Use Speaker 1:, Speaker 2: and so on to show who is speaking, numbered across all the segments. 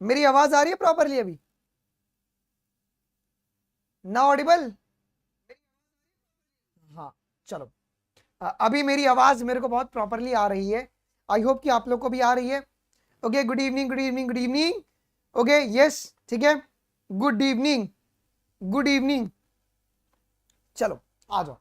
Speaker 1: मेरी आवाज आ रही है प्रॉपरली अभी? ना ऑडिबल? हाँ, चलो। अभी मेरी आवाज मेरे को बहुत प्रॉपरली आ रही है। आई होप कि आप लोग को भी आ रही है। Okay, good evening, good evening, good evening. Okay, yes, ठीक है। Good evening, good evening. चलो, आ जाओ।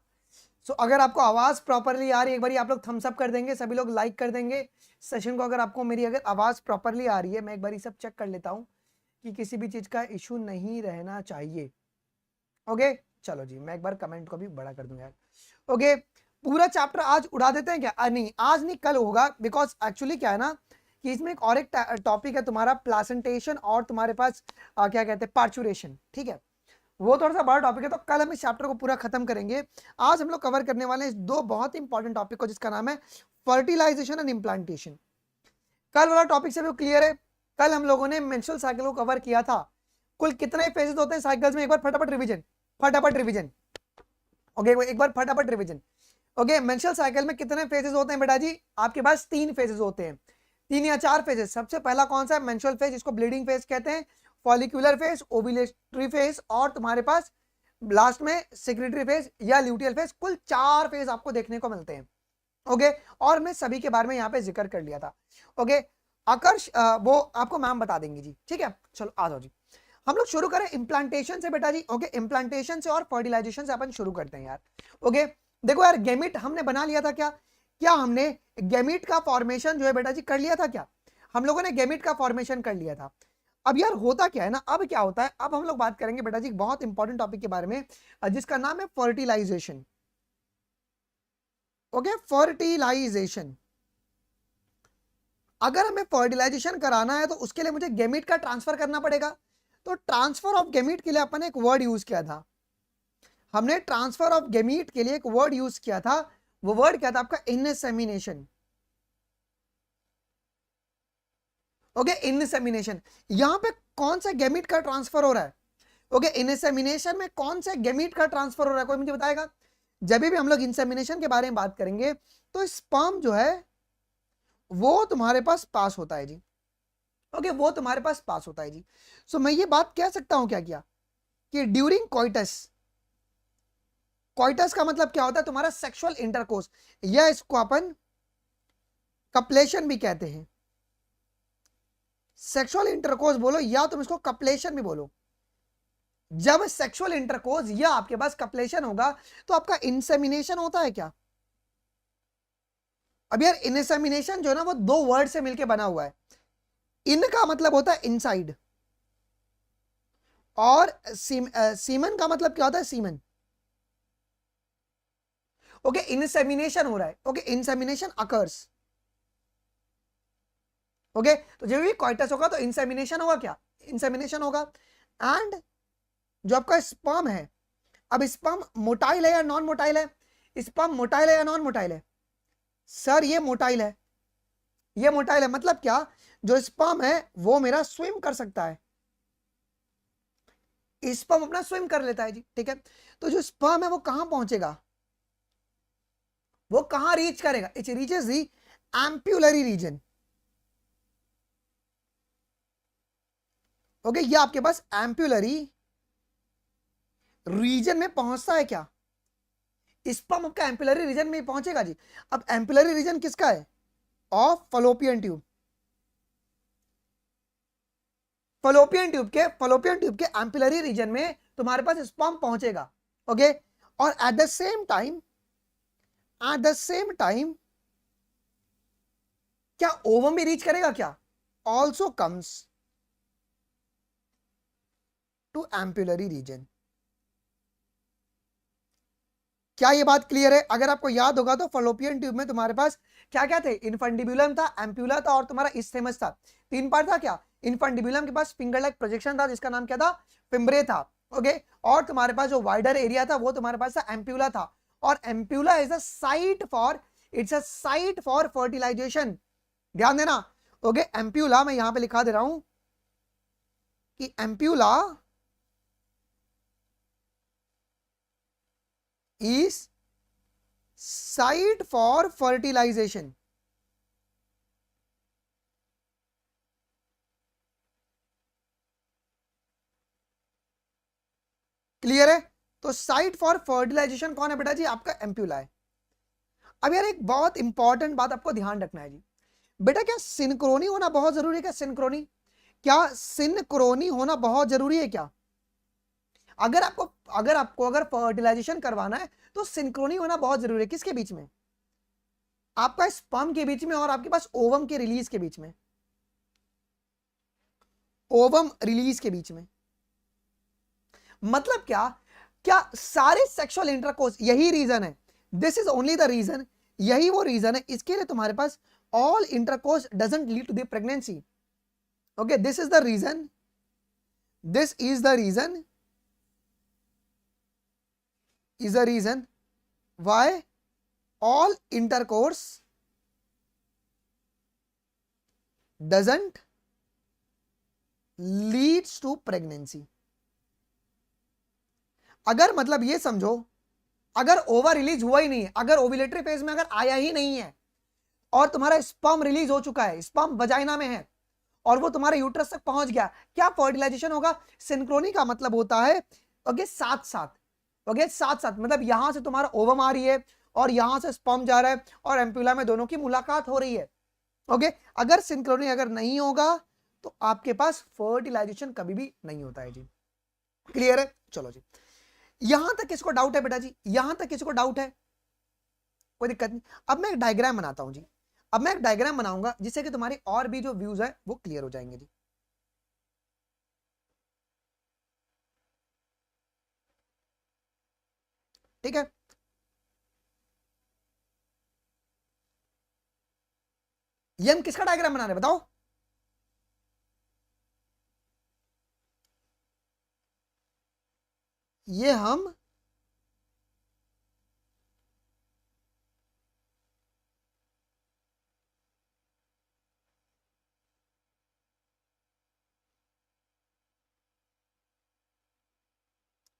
Speaker 1: सो अगर आपको आवाज प्रॉपरली आ रही है, एक बार आप लोग थम्स अप कर देंगे, सभी लोग लाइक कर देंगे सेशन को। अगर आपको मेरी अगर आवाज प्रॉपरली आ रही है, मैं एक बार सब चेक कर लेता हूं कि किसी भी चीज का इशू नहीं रहना चाहिए। ओके, चलो जी, मैं एक बार कमेंट को भी बड़ा कर दूंगा। ओके, पूरा चैप्टर आज उड़ा देते हैं क्या? नहीं, आज नहीं, कल होगा। बिकॉज एक्चुअली क्या है ना कि इसमें एक और एक टॉपिक है तुम्हारा प्लासेंटेशन, और तुम्हारे पास क्या कहते हैं, पार्चुरेशन। ठीक है, वो थोड़ा सा बड़ा टॉपिक है, तो कल हम इस चैप्टर को पूरा खत्म करेंगे। आज हम लोग कवर करने वाले हैं दो बहुत इंपॉर्टेंट टॉपिक को, जिसका नाम है फर्टिलाइजेशन एंड इम्प्लांटेशन। कल वाला टॉपिक से भी क्लियर है? कल हम लोगों ने मेंस्ट्रुअल साइकिल को कवर किया था। कुल कितने फेजेस होते हैं साइकिल्स में? एक बार फटाफट रिवीजन, फटाफट रिवीजन। ओके, एक बार फटाफट रिवीजन। ओके, मेंस्ट्रुअल साइकिल में कितने फेजेस होते हैं बेटा जी? आपके पास 3 फेजेस होते हैं, 3 या 4 फेजेस। सबसे पहला कौन सा है? मेंस्ट्रुअल फेज, इसको ब्लीडिंग फेज कहते हैं। फॉलिकुलर फेज, ओव्यूलेटरी फेज, और तुम्हारे पास लास्ट में सेक्रेटरी फेज या ल्यूटियल फेज। कुल 4 फेज आपको देखने को मिलते हैं। ओके, और मैं सभी के बारे में यहाँ पे जिक्र कर लिया था। ओके, आकर्ष वो आपको मैम बता देंगे जी। ठीक है, चलो आ जाओ जी, हम लोग शुरू करें इम्प्लांटेशन से बेटा जी। ओके, इम्प्लांटेशन से और फर्टिलाइजेशन से अपन शुरू करते हैं यार। ओके, देखो यार, गेमिट हमने बना लिया था क्या? क्या हमने गेमिट का फॉर्मेशन जो है बेटा जी कर लिया था क्या? हम लोगों ने गेमिट का फॉर्मेशन कर लिया था। अब यार होता क्या है ना, अब क्या होता है, अब हम लोग बात करेंगे बेटा जी बहुत इंपॉर्टेंट टॉपिक के बारे में, जिसका नाम है फर्टिलाइजेशन। Okay, fertilisation. अगर हमें फर्टिलाइजेशन कराना है तो उसके लिए मुझे गेमिट का ट्रांसफर करना पड़ेगा। तो ट्रांसफर ऑफ गेमिट के लिए अपन एक वर्ड यूज किया था। हमने ट्रांसफर ऑफ गेमीट के लिए एक वर्ड यूज किया था। वो वर्ड क्या था आपका? इनसेमिनेशन। Okay, insemination. यहां पे कौन सा गेमीट का ट्रांसफर हो रहा है? ओके, इनसेमिनेशन में कौन से गेमीट का ट्रांसफर हो रहा है, कोई मुझे बताएगा? जब भी हम लोग इंसेमिनेशन के बारे में बात करेंगे तो स्पर्म जो है वो तुम्हारे पास होता है जी। ओके, वो तुम्हारे पास होता है जी। सो मैं ये बात कह सकता हूं क्या कि ड्यूरिंग कोइटस, कोइटस का मतलब क्या होता है? तुम्हारा सेक्सुअल इंटरकोर्स, या इसको अपन कपलेशन भी कहते हैं। सेक्सुअल इंटरकोर्स बोलो या तुम इसको कपलेशन भी बोलो। जब सेक्सुअल इंटरकोर्स या आपके पास कपलेशन होगा तो आपका इंसेमिनेशन होता है क्या? अब यार, इंसेमिनेशन जो है ना वो 2 वर्ड से मिलकर बना हुआ है। इन का मतलब होता है इनसाइड, और सीमन का मतलब क्या होता है? सीमन। ओके, इंसेमिनेशन हो रहा है। Okay, insemination occurs. ओके, तो जब भी कॉइटस होगा तो इंसेमिनेशन होगा क्या? इंसेमिनेशन होगा। एंड जो आपका स्पर्म है, अब स्पर्म मोटाइल है या नॉन मोटाइल है? स्पर्म मोटाइल है या नॉन मोटाइल है? सर ये मोटाइल है, ये मोटाइल है। मतलब क्या? जो स्पर्म है वो मेरा स्विम कर सकता है, स्पर्म अपना स्विम कर लेता है जी। ठीक है, तो जो स्पर्म है वो कहां पहुंचेगा? वो कहां रीच करेगा? It reaches the ampullary region. Okay, ये आपके पास एम्प्यूलरी रीजन में पहुंचता है क्या? स्पर्म आपका एम्पुलरी रीजन में पहुंचेगा जी। अब एम्पुलरी रीजन किसका है? Of fallopian tube. Fallopian tube के एम्पुलरी रीजन में तुम्हारे पास स्पर्म पहुंचेगा। ओके, और at the same time, at the same time क्या ओवम भी रीच करेगा क्या? Also comes to ampullary region. क्या ये बात क्लियर है? अगर आपको याद होगा तो फलोपियन ट्यूब में तुम्हारे पास क्या क्या थे? इनफंडिबुलम था, एम्प्यूला था, और तुम्हारा इस्थेमस था। 3 पार्ट था क्या? इनफंडिबुलम के पास फिंगर लाइक प्रोजेक्शन था, जिसका नाम क्या था? फिम्ब्रे था। ओके, और तुम्हारे पास जो वाइडर एरिया था वो तुम्हारे पास था एम्प्यूला था। और ampulla is a site for, it's a site for fertilization. ध्यान देना। ओके, एम्प्यूला मैं यहां पे लिखा दे रहा हूं कि ampulla is site for fertilization. Clear है? तो साइट फॉर फर्टिलाइजेशन कौन है बेटा जी? आपका एम्प्यूला है। अब यार एक बहुत इंपॉर्टेंट बात आपको ध्यान रखना है जी, बेटा क्या सिंक्रोनी होना बहुत जरूरी है? क्या सिंक्रोनी, क्या सिंक्रोनी होना बहुत जरूरी है क्या? अगर फर्टिलाइजेशन करवाना है तो सिंक्रोनी होना बहुत जरूरी है। किसके बीच में? आपका स्पर्म के बीच में और आपके पास ओवम के रिलीज के बीच में, ओवम रिलीज के बीच में। मतलब क्या? क्या सारे सेक्सुअल इंटरकोर्स, यही रीजन है, this is only the reason, यही वो रीजन है इसके लिए तुम्हारे पास all intercourse doesn't lead to the pregnancy. Okay, this is the reason, this is the reason, is the reason why all intercourse doesn't leads to pregnancy। अगर मतलब ये समझो, अगर ओवर रिलीज हुआ ही नहीं है, अगर ओव्यूलेटरी फेज में अगर आया ही नहीं है और तुम्हारा स्पर्म रिलीज हो चुका है, स्पर्म वजाइना में है और वो तुम्हारे यूट्रस तक पहुंच गया, क्या फर्टिलाइजेशन होगा? सिंक्रोनी का मतलब होता है ओके साथ साथ, ओके साथ साथ, मतलब यहां से तुम्हारा ओवम आ रही है और यहां से स्पर्म जा रहा है और एम्प्यूला में दोनों की मुलाकात हो रही है। ओके, अगर सिंक्रोनी अगर नहीं होगा तो आपके पास फर्टिलाइजेशन कभी भी नहीं होता है जी। क्लियर है? चलो जी, यहां तक किसको डाउट है बेटा जी? यहां तक किसको डाउट है? कोई दिक्कत नहीं। अब मैं एक डायग्राम बनाता हूं जी, अब मैं एक डायग्राम बनाऊंगा जिससे कि तुम्हारी और भी जो व्यूज है वो क्लियर हो जाएंगे जी। ठीक है, ये हम किसका डायग्राम बना रहे हैं बताओ? ये हम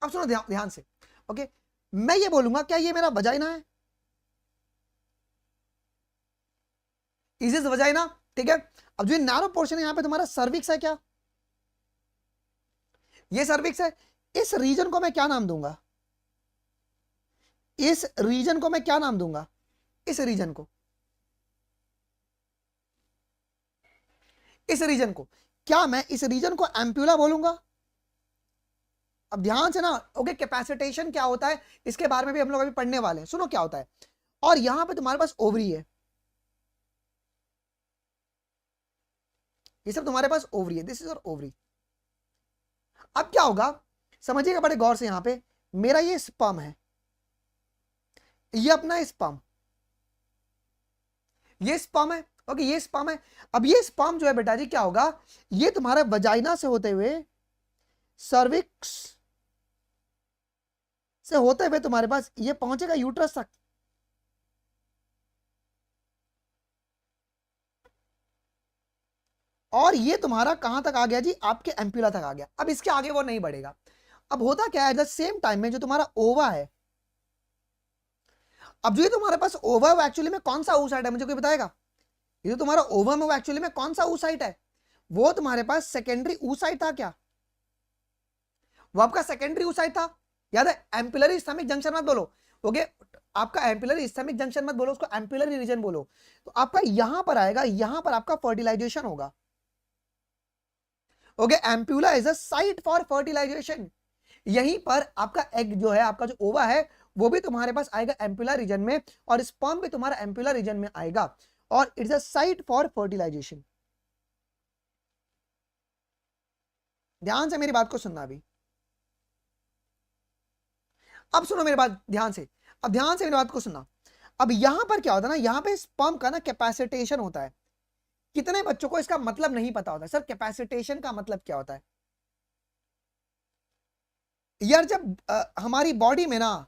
Speaker 1: अब सुनो ध्यान से। ओके, मैं ये बोलूंगा क्या ये मेरा वजाइना है? Is is vagina. ठीक है, अब जो नैरो पोर्शन है यहां पे तुम्हारा सर्विक्स है क्या? ये सर्विक्स है। इस रीजन को मैं क्या नाम दूंगा? इस रीजन को मैं क्या नाम दूंगा? इस रीजन को, इस रीजन को क्या मैं इस रीजन को एम्प्यूला बोलूंगा? अब ध्यान से ना, ओके, कैपेसिटेशन क्या होता है इसके बारे में भी हम लोग अभी पढ़ने वाले हैं, सुनो क्या होता है। और यहां पे तुम्हारे पास ओवरी है, ये सब तुम्हारे पास ओवरी है, दिस इज योर ओवरी। अब क्या होगा समझिएगा बड़े गौर से, यहां पे मेरा ये स्पर्म है, ये अपना स्पर्म, ये स्पर्म है, ओके ये स्पर्म है। अब ये स्पर्म जो है बेटा जी क्या होगा, ये तुम्हारा वजाइना से होते हुए, सर्विक्स से होते हुए तुम्हारे पास ये पहुंचेगा यूट्रस तक। और ये तुम्हारा कहां तक आ गया जी? आपके एम्प्यूला तक आ गया। अब इसके आगे वो नहीं बढ़ेगा। अब होता क्या है, एट द सेम टाइम में जो तुम्हारा ओवा है, अब जो ये तुम्हारे पास ओवा है वो एक्चुअली में कौन सा oocyte है? मुझे कोई बताएगा? ये जो तुम्हारा ओवम है वो एक्चुअली में कौन सा oocyte है? वो तुम्हारे पास सेकेंडरी oocyte था क्या? वो आपका सेकेंडरी oocyte था, याद है? एम्पुलरी इस्थमिक जंक्शन मत बोलो, ओके, आपका एम्पुलरी इस्थमिक जंक्शन मत बोलो, उसको एम्पुलरी रीजन बोलो। तो आपका यहां पर आएगा, यहां पर आपका फर्टिलाइजेशन होगा। Okay, ampulla is a site for fertilization. यहीं पर आपका एग जो है, आपका जो ओवा है वो भी तुम्हारे पास आएगा एम्प्यूला रीजन में, और स्पर्म भी तुम्हारा एम्प्यूला रीजन में आएगा, और it's a site for fertilization. ध्यान से मेरी बात को सुनना अभी। अब सुनो मेरी बात ध्यान से, अब ध्यान से मेरी बात को सुनना। अब यहां पर क्या होता है ना, यहां पे स्पर्म का ना कैपेसिटेशन होता है। कितने बच्चों को इसका मतलब नहीं पता होता है, सर कैपेसिटेशन का मतलब क्या होता है? यार जब हमारी बॉडी में ना,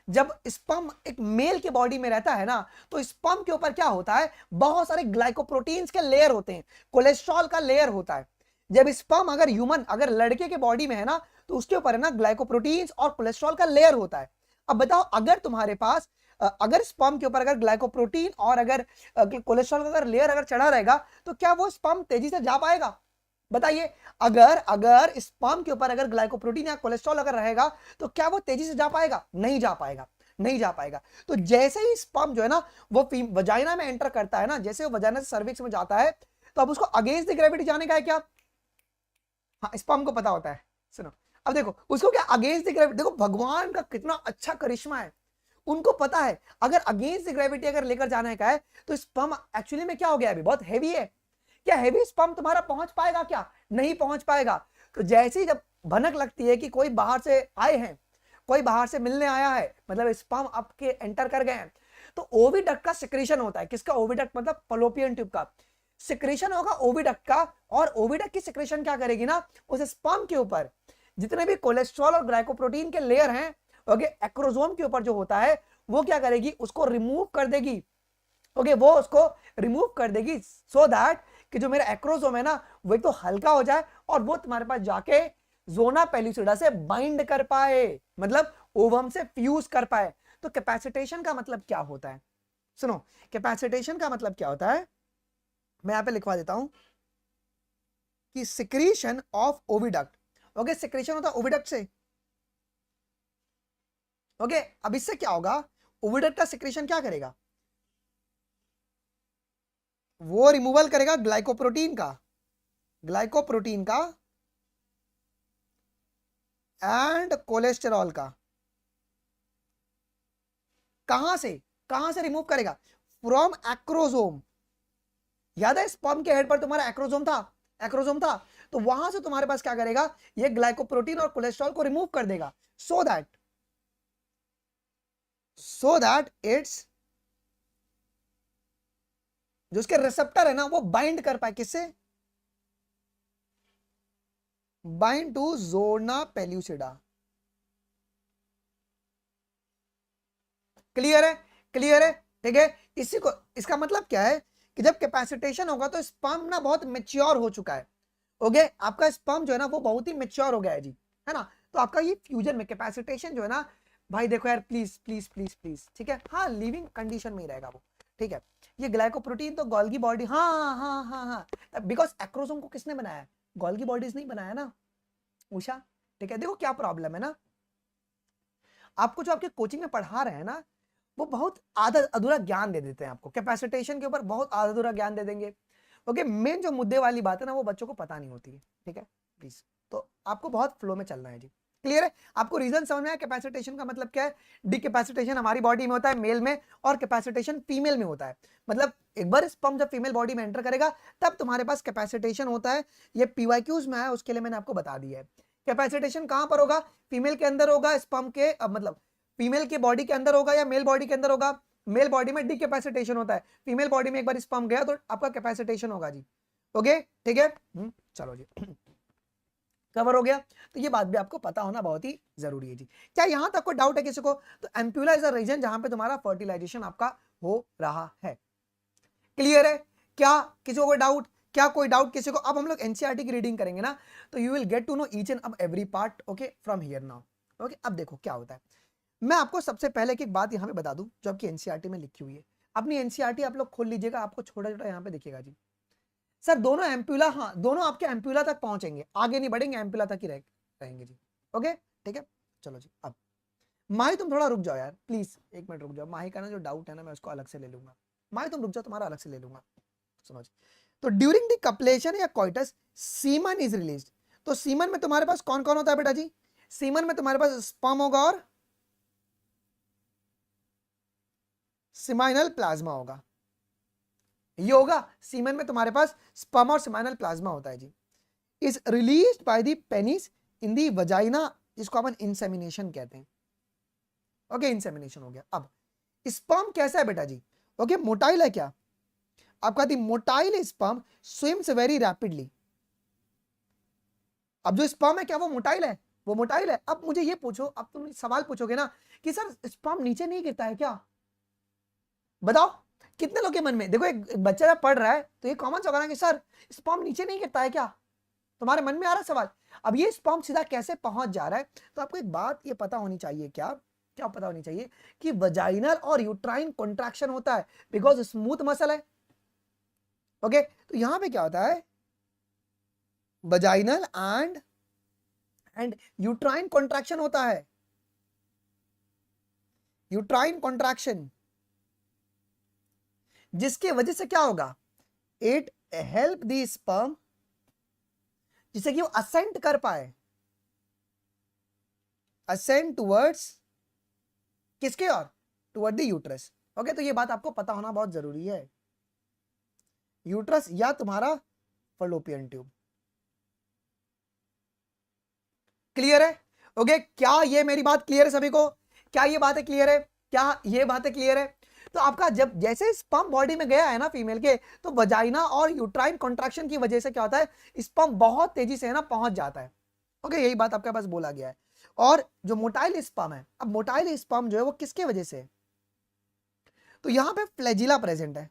Speaker 1: जब स्पर्म एक मेल के बॉडी में रहता है ना, तो स्पर्म के ऊपर क्या होता है, बहुत सारे ग्लाइकोप्रोटीन्स के लेयर होते हैं, कोलेस्ट्रॉल का लेयर होता है। जब स्पर्म अगर ह्यूमन, अगर लड़के के बॉडी में है ना, तो उसके ऊपर है ना ग्लाइकोप्रोटीन्स और कोलेस्ट्रॉल का लेयर होता है। अब बताओ, अगर तुम्हारे पास अगर स्पर्म के ऊपर अगर ग्लाइकोप्रोटीन और अगर कोलेस्ट्रॉल का अगर लेयर अगर चढ़ा रहेगा तो क्या वो स्पर्म तेजी से जा पाएगा? बताइए, अगर अगर स्पर्म के ऊपर अगर ग्लाइकोप्रोटीन या कोलेस्ट्रॉल अगर रहेगा तो क्या वो तेजी से जा पाएगा? नहीं जा पाएगा, नहीं जा पाएगा। तो जैसे ही स्पर्म जो है ना वो वजाइना में एंटर करता है ना, जैसे वो वजाइना से सर्विक्स में जाता है, तो अब उसको अगेंस्ट द ग्रेविटी जाने का है क्या? हाँ, स्पर्म को पता होता है। सुनो, अब देखो उसको क्या अगेंस्ट द ग्रेविटी, देखो भगवान का कितना अच्छा करिश्मा है, उनको पता है अगर अगेंस्ट द ग्रेविटी अगर लेकर जाने का है तो स्पर्म एक्चुअली में क्या हो गया, अभी बहुत हैवी है, क्या हैवी स्पर्म तुम्हारा पहुंच पाएगा? क्या नहीं पहुंच पाएगा। तो जैसे ही जब भनक लगती है कि कोई बाहर से आए हैं, कोई बाहर से मिलने आया है, मतलब स्पर्म आपके एंटर कर गए हैं, तो ओविडक्ट का सिक्रेशन होता है। किसका? ओविडक्ट मतलब फलोपियन ट्यूब का सिक्रेशन होगा ओविडक्ट का। और ओविडक्ट की सिक्रेशन क्या करेगी ना, उस स्पर्म के ऊपर जितने भी कोलेस्ट्रॉल और ग्लाइकोप्रोटीन के लेयर हैं, ओके, एक्रोसोम के ऊपर जो होता है, वो क्या करेगी, उसको रिमूव कर देगी। ओके, वो उसको रिमूव कर देगी सो दैट कि जो मेरा एक्रोसोम है ना वो एक तो हल्का हो जाए और वो तुम्हारे पास जाके जोना पेल्यूसिडा से बाइंड कर पाए, मतलब ओवम से फ्यूज कर पाए। तो कैपेसिटेशन का मतलब क्या होता है? सुनो, कैपेसिटेशन का मतलब क्या होता है, मैं यहां पे लिखवा देता हूं कि secretion of oviduct. Okay, secretion होता है ओविडक्ट से। ओके, अब इससे क्या होगा, ओविडक्ट का सिक्रीशन क्या करेगा, वो रिमूवल करेगा ग्लाइकोप्रोटीन का, ग्लाइकोप्रोटीन का एंड कोलेस्टेरॉल का। कहां से रिमूव करेगा? From acrosome. याद है स्पर्म के हेड पर तुम्हारा एक्रोसोम था, एक्रोसोम था, तो वहां से तुम्हारे पास क्या करेगा, ये ग्लाइकोप्रोटीन और कोलेस्ट्रॉल को रिमूव कर देगा सो दैट इट्स जो उसके रिसेप्टर है ना वो बाइंड कर पाए, किससे? Bind to zona pellucida. Clear है? क्लियर है, ठीक है। इसी को, इसका मतलब क्या है कि जब कैपेसिटेशन होगा तो स्पर्म ना बहुत मेच्योर हो चुका है। ओके, आपका स्पर्म जो है ना वो बहुत ही मेच्योर हो गया है जी, है ना। तो आपका ये फ्यूजन में कैपेसिटेशन जो है ना, भाई देखो यार, प्लीज प्लीज प्लीज प्लीज, ठीक है, हाँ लिविंग कंडीशन में ही रहेगा वो, ठीक है। ये ग्लाइकोप्रोटीन तो गोल्गी बॉडी, हाँ हाँ हाँ हाँ, बिकॉज एक्रोसोम को किसने बनाया? गोल्गी बॉडीज नहीं बनाया ना उषा, ठीक है। देखो क्या प्रॉब्लम है ना, आपको जो आपके कोचिंग में पढ़ा रहे हैं ना वो बहुत आधा अधूरा ज्ञान दे देते हैं आपको, कैपेसिटेशन के ऊपर बहुत आधा अधूरा ज्ञान दे देंगे। ओके, मेन जो मुद्दे वाली बात है ना वो बच्चों को पता नहीं होती है, ठीक है प्लीज। तो आपको बहुत फ्लो में चलना है जी, क्लियर है? आपको रीजन समझ में आया कैपेसिटेशन का मतलब क्या है? डिकैपेसिटेशन हमारी बॉडी में होता है मेल में, और कैपेसिटेशन फीमेल में होता है। मतलब एक बार स्पर्म जब फीमेल बॉडी में एंटर करेगा तब तुम्हारे पास कैपेसिटेशन होता है। ये पीवाईक्यूज में आया, उसके लिए मैंने आपको बता दिया है। कैपेसिटेशन कहां पर होगा? फीमेल के अंदर होगा, स्पर्म के मतलब फीमेल के बॉडी के अंदर होगा या मेल बॉडी के अंदर होगा? मेल बॉडी में डिकैपेसिटेशन होता है, फीमेल बॉडी में एक बार स्पर्म गया तो आपका कैपेसिटेशन होगा जी। ओके, ठीक है, चलो जी कवर हो गया। तो ये बात भी आपको पता होना बहुत ही जरूरी है जी। क्या यहां तक कोई डाउट है किसी को? तो एम्प्यूला इज अ रीजन जहां पे तुम्हारा फर्टिलाइजेशन आपका हो रहा है। क्लियर है? क्या किसी को कोई डाउट? क्या कोई डाउट किसी को? अब हम लोग एनसीईआरटी की रीडिंग करेंगे ना, तो you will get to know each and every part, okay, from here now. Okay, अब देखो क्या होता है। मैं आपको सबसे पहले एक बात यहां पे बता दूं जो आपकी एनसीईआरटी में लिखी हुई है। अपनी एनसीईआरटी आप लोग खोल लीजिएगा, आपको छोटा छोटा यहां पे दिखेगा जी। सर दोनों एम्प्यूला, हाँ दोनों आपके एम्प्यूला तक पहुंचेंगे, आगे नहीं बढ़ेंगे, एम्प्यूला तक ही रहेंगे जी। ओके, ठीक है, चलो जी। अब माही तुम थोड़ा रुक जाओ यार प्लीज, एक मिनट रुक जाओ। माही का ना जो डाउट है ना मैं उसको अलग से ले लूंगा। माही तुम रुक जाओ, तुम्हारा अलग से ले लूंगा। सुनो जी, तो ड्यूरिंग द कपलेशन या कॉइटस सीमन इज रिलीज। तो सीमन में तुम्हारे पास कौन कौन होता है बेटा जी? सीमन में तुम्हारे पास स्पर्म होगा और सिमाइनल प्लाज्मा होगा। ये होगा सीमन में तुम्हारे पास स्पर्म और सिमाइनल प्लाज्मा होता है जी। Is released by the penis in the vagina, जिसको अपन इंसेमिनेशन कहते हैं। ओके, इंसेमिनेशन हो गया। अब स्पर्म कैसा है बेटा जी? ओके, मोटाइल है क्या? आपका the motile sperm swims very rapidly. अब जो स्पर्म है क्या वो मोटाइल है? वो मोटाइल है। अब मुझे ये पूछो, अब तुम सवाल पूछोगे ना कि सर स्पर्म नीचे नहीं गिरता है क्या? बताओ कितने लोग के मन में, देखो एक बच्चा जब पढ़ रहा है तो ये कॉमन सा होगा ना कि सर स्पर्म नीचे नहीं गिरता है क्या? तुम्हारे मन में आ रहा है सवाल। अब ये स्पर्म सीधा कैसे पहुंच जा रहा है? तो आपको एक बात ये पता होनी चाहिए क्या क्या पता होनी चाहिए कि वजाइनल और यूट्राइन कॉन्ट्रैक्शन होता है बिकॉज स्मूथ मसल है। ओके तो यहां पे क्या होता है, वजाइनल एंड यूट्राइन कॉन्ट्रैक्शन होता है, यूट्राइन कॉन्ट्रैक्शन, जिसकी वजह से क्या होगा, इट हेल्प द स्पर्म, जिससे कि वो असेंट कर पाए, असेंट टुवर्ड्स किसके और टुवर्ड द यूट्रस। ओके तो ये बात आपको पता होना बहुत जरूरी है, यूट्रस या तुम्हारा फलोपियन ट्यूब। क्लियर है? ओके क्या ये मेरी बात क्लियर है सभी को? क्या ये बातें क्लियर है? क्या ये बातें क्लियर है? तो आपका जब जैसे स्पर्म बॉडी में गया है ना फीमेल के, तो वजाइना और यूट्राइन कॉन्ट्रैक्शन की वजह से क्या होता है, स्पर्म बहुत तेजी से है ना पहुंच जाता है। ओके यही बात आपके पास बोला गया है। और जो मोटाइल स्पर्म है, अब मोटाइल स्पर्म जो है वो किसके वजह से, तो यहां पे फ्लैजिला प्रेजेंट है।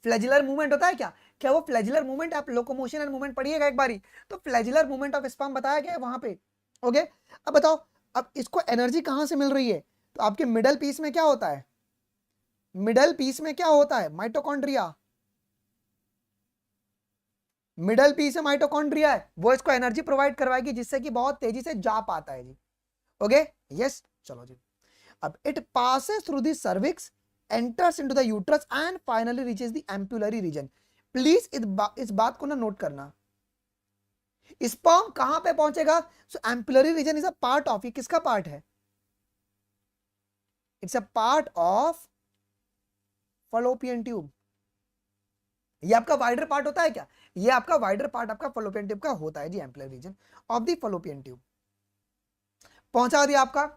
Speaker 1: फ्लैजिलर मूवमेंट होता है क्या, क्या वो फ्लैजिलर मूवमेंट, आप लोकोमोशन एंड मूवमेंट पढ़िएगा एक बारी, तो फ्लैजिलर मूवमेंट ऑफ स्पर्म बताया गया है वहां पे। ओके अब बताओ, अब इसको एनर्जी कहां से मिल रही है, तो आपके मिडल पीस में क्या होता है, मिडल पीस में क्या होता है, माइटोकॉन्ड्रिया, मिडल पीस में माइटोकॉन्ड्रिया है, वो इसको एनर्जी प्रोवाइड करवाएगी जिससे कि बहुत तेजी से जा पाता है जी। ओके यस चलो जी, अब it passes through the cervix, enters into the uterus and finally reaches the ampullary region। Please इस बात को ना नोट करना, स्पर्म कहां पे पहुंचेगा, so ampullary region is a part of, ये किसका पार्ट है, it's a part of fallopian tube. ये आपका वाइडर पार्ट होता है क्या, ये आपका वाइडर पार्ट आपका फलोपियन ट्यूब का होता है जी, ampullary region of the fallopian tube. पहुंचा दिया आपका।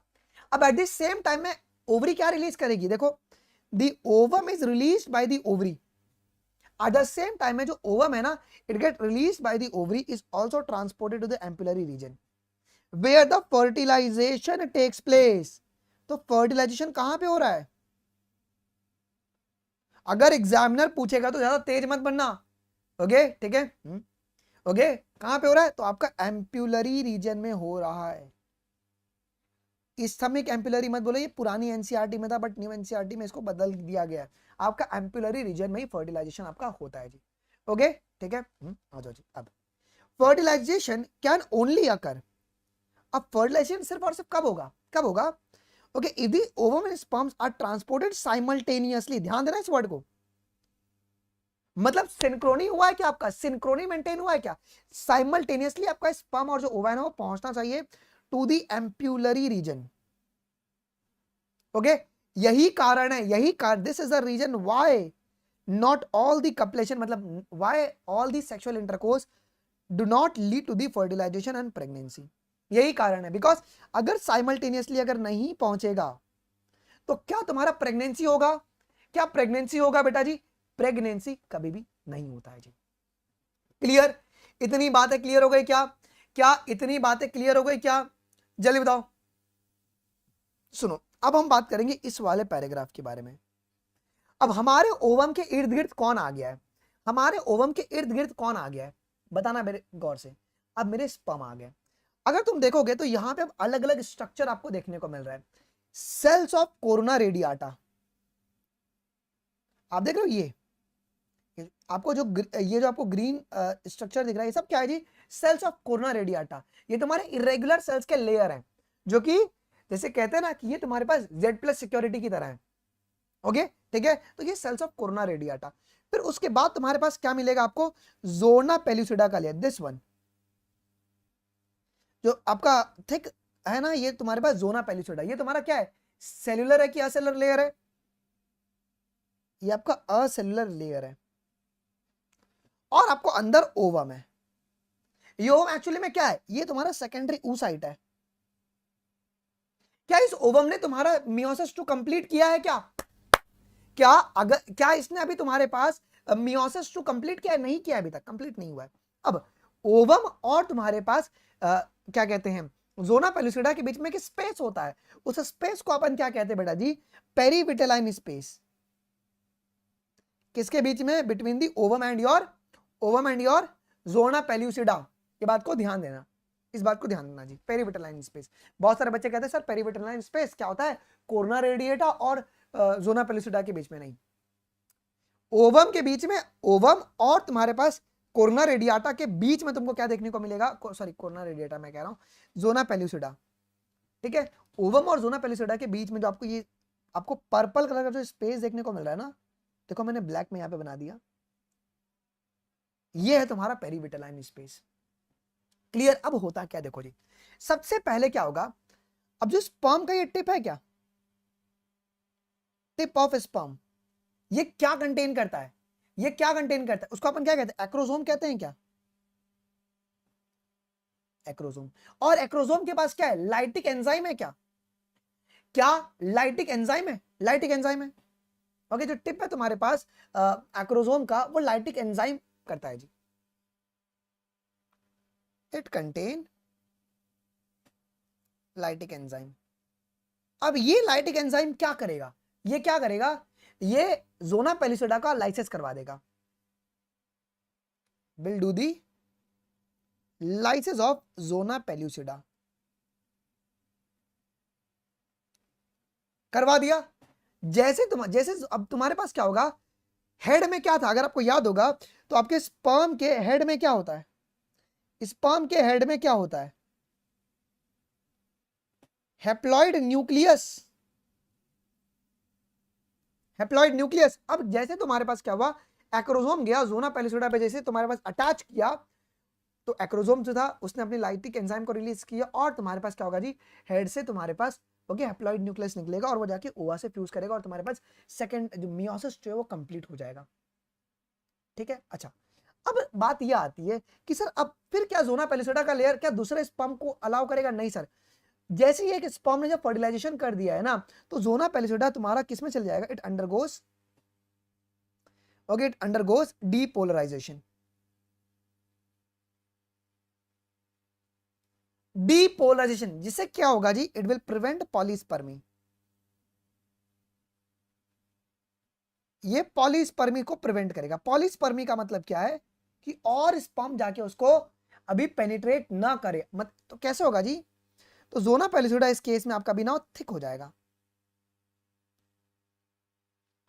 Speaker 1: अब एट द सेम टाइम में ओवरी क्या रिलीज करेगी, देखो the ovum is released by the ovary, at the same time में जो ovum है ना, it get released by the ovary is also transported to the ampullary region where the fertilization takes place। तो fertilization कहां पे हो रहा है, अगर एग्जामिनर पूछेगा तो ज्यादा तेज मत बनना। ओके ठीक है, ओके कहां पे हो रहा है, तो आपका एम्पुलरी रीजन में हो रहा है। इस्थमिक एम्पुलरी मत बोलो, ये पुरानी एनसीईआरटी में था, बट न्यू एनसीईआरटी में इसको बदल दिया गया है। आपका एम्पुलरी रीजन में ही फर्टिलाइजेशन आपका होता है जी। ओके ठीक है, आ जाओ जी। अब फर्टिलाइजेशन कैन ओनली अकर, अब फर्टिलाइजेशन सिर्फ और सिर्फ कब होगा, कब होगा, okay if the ovum and sperms are transported simultaneously, ध्यान देना इस वर्ड को, मतलब सिंक्रोनी हुआ है क्या आपका, सिंक्रोनी मेंटेन हुआ है क्या, साइमल्टेनियसली आपका स्पर्म और जो ओवम है वो पहुंचना चाहिए to the ampullary region. Okay यही कारण है, यही कारण, this is the reason why not all the copulation, मतलब why all the sexual intercourse do not lead to the fertilization and pregnancy. यही कारण है, बिकॉज अगर साइमल्टेनियसली अगर नहीं पहुंचेगा तो क्या तुम्हारा प्रेगनेंसी होगा, क्या प्रेगनेंसी होगा बेटा जी, प्रेगनेंसी कभी भी नहीं होता है जी। क्लियर, इतनी बातें क्लियर हो गई क्या, क्या इतनी बातें क्लियर हो गई क्या, जल्दी बताओ। सुनो अब हम बात करेंगे इस वाले पैराग्राफ के बारे में। अब हमारे ओवम के इर्द गिर्द कौन आ गया है, हमारे ओवम के इर्द गिर्द कौन आ गया है, बताना मेरे गौर से। अब मेरे स्पर्म आ गया, अगर तुम देखोगे तो यहां पे अब अलग अलग स्ट्रक्चर आपको देखने को मिल रहा है। सेल्स ऑफ कोरोना रेडियाटा, आप देख रहे हो ये आपको जो ये जो आपको ग्रीन स्ट्रक्चर दिख रहा है, ये सब क्या है जी, सेल्स ऑफ कोरोना रेडियाटा। ये तुम्हारे इरेगुलर सेल्स के लेयर हैं, जो कि जैसे कहते हैं ना कि ये तुम्हारे पास Z+ सिक्योरिटी की तरह है। ओके ठीक है, तो ये सेल्स ऑफ कोरोना रेडियाटा। फिर उसके बाद तुम्हारे पास क्या मिलेगा आपको, ज़ोना पेलुसिडा का लेयर, दिस वन जो आपका थिक है ना, ये तुम्हारे पास ज़ोना पेलुसिडा, ये तुम्हारा क्या है, सेल्यूलर है कि असेलुलर लेयर है, ये आपका असेलुलर लेयर है। और आपको अंदर ओवम है, ये ओवम एक्चुअली में क्या है, ये तुम्हारा सेकेंडरी oocyte है। क्या इस ओवम ने तुम्हारा मियोसिस टू कंप्लीट किया है क्या, क्या अगर क्या इसने अभी तुम्हारे पास मियोसिस टू कंप्लीट किया है, नहीं किया अभी तक, कंप्लीट नहीं हुआ है। अब ओवम और तुम्हारे पास क्या कहते हैं ज़ोना पेलुसिडा के बीच में एक स्पेस होता है, उस स्पेस को अपन क्या कहते हैं बेटा जी, पेरीविटेलाइन स्पेस। किसके बीच में, between the ovum and your zona pellucida, ये बात को ध्यान देना, इस बात को ध्यान देना जी। पेरिविटलाइन स्पेस, बहुत सारे बच्चे कहते हैं सर पेरिविटलाइन स्पेस क्या होता है, कोरोना रेडिएटा और जोना पेलुसिडा के बीच में, नहीं, ओवम के बीच में, ओवम और तुम्हारे पास कोरोना रेडियाटा के बीच में तुमको क्या देखने को मिलेगा, सॉरी कोरोना रेडियाटा मैं कह रहा हूं, जोना पेलुसिडा, ठीक है। ओवम और जोना पेलुसिडा के बीच में जो आपको ये आपको पर्पल कलर का जो स्पेस देखने को मिल रहा है ना, देखो मैंने ब्लैक में यहां पे बना दिया, ये है तुम्हारा पेरिविटलाइन स्पेस। क्लियर। अब होता क्या देखो जी, सबसे पहले क्या होगा, अब जो स्पर्म का ये टिप है क्या, टिप ऑफ स्पर्म, ये क्या कंटेन करता है, ये क्या कंटेन करता है, उसको अपन क्या कहते हैं, एक्रोसोम कहते हैं क्या, एक्रोसोम। और एक्रोसोम के पास क्या है, लाइटिक एंजाइम है क्या, क्या लाइटिक एंजाइम है, लाइटिक एंजाइम है। ओके, जो टिप है तुम्हारे पास एक्रोसोम का, वो लाइटिक एंजाइम करता है जी, इट कंटेन लाइटिक एंजाइम। अब ये लाइटिक एंजाइम क्या करेगा, ये क्या करेगा, ये जोना पेलुसिडा का लाइसेस करवा देगा, will do the lysis of zona pellucida, करवा दिया। जैसे अब तुम्हारे पास क्या होगा, हेड में क्या था, अगर आपको याद होगा तो आपके स्पर्म के हेड में क्या होता है, स्पर्म के हेड में क्या होता है, हैप्लॉइड न्यूक्लियस, हैप्लॉइड न्यूक्लियस। अब जैसे तुम्हारे पास क्या हुआ, एक्रोसोम गया जोना पेलुसिडा पे, जैसे तुम्हारे पास अटैच किया, तो एक्रोसोम जो था उसने अपनी लाइटिक एंजाइम को रिलीज किया, और तुम्हारे पास क्या होगा जी, हेड से तुम्हारे पास ओके हैप्लॉइड न्यूक्लियस निकलेगा, और वो जाके ओवा से फ्यूज करेगा, और तुम्हारे पास सेकंड जो मियोसिस जो है वो कंप्लीट हो जाएगा, ठीक है। अच्छा, अब बात यह आती है कि सर अब फिर क्या जोना पेलुसिडा का लेयर क्या दूसरे स्पर्म को अलाउ करेगा, नहीं सर। जैसे ही एक स्पर्म ने जब फर्टिलाइजेशन कर दिया है ना, तो जोना पेलुसिडा तुम्हारा किस में चल जाएगा, it undergoes okay, it undergoes depolarization, depolarization जिससे क्या होगा जी, इट विल प्रिवेंट पॉलीस्पर्मी, ये पॉलीस्पर्मी को प्रिवेंट करेगा। पॉलीस्पर्मी का मतलब क्या है कि और स्पर्म जाके उसको अभी पेनिट्रेट ना करे, मत तो कैसे होगा जी, तो जोना पेलुसिडा इस केस में आपका बिना थिक हो जाएगा,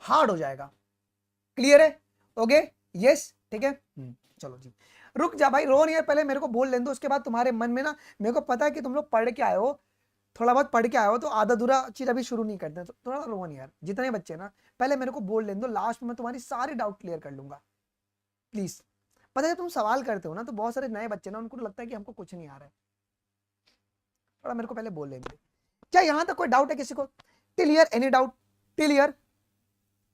Speaker 1: हार्ड हो जाएगा। क्लियर है, ओके, यस, ठीक है। चलो जी, रुक जा भाई, रोन यार पहले मेरे को बोल लेने दो, उसके बाद तुम्हारे मन में ना, मेरे को पता है कि तुम लोग पढ़ के आए हो, थोड़ा बहुत पढ़ के आए हो, तो आधा अधूरा चीज अभी शुरू नहीं करते, तो थोड़ा रोन यार, जितने बच्चे ना पहले मेरे को बोल लेने दो, लास्ट में मैं तुम्हारी सारी डाउट क्लियर कर लूंगा, प्लीज। पता है तुम सवाल करते हो ना, तो बहुत सारे नए बच्चे ना, उनको लगता है कि हमको कुछ नहीं आ रहा है, थोड़ा मेरे को पहले बोल लेने दो। क्या यहां तक कोई डाउट है किसी को, क्लियर, एनी डाउट, क्लियर।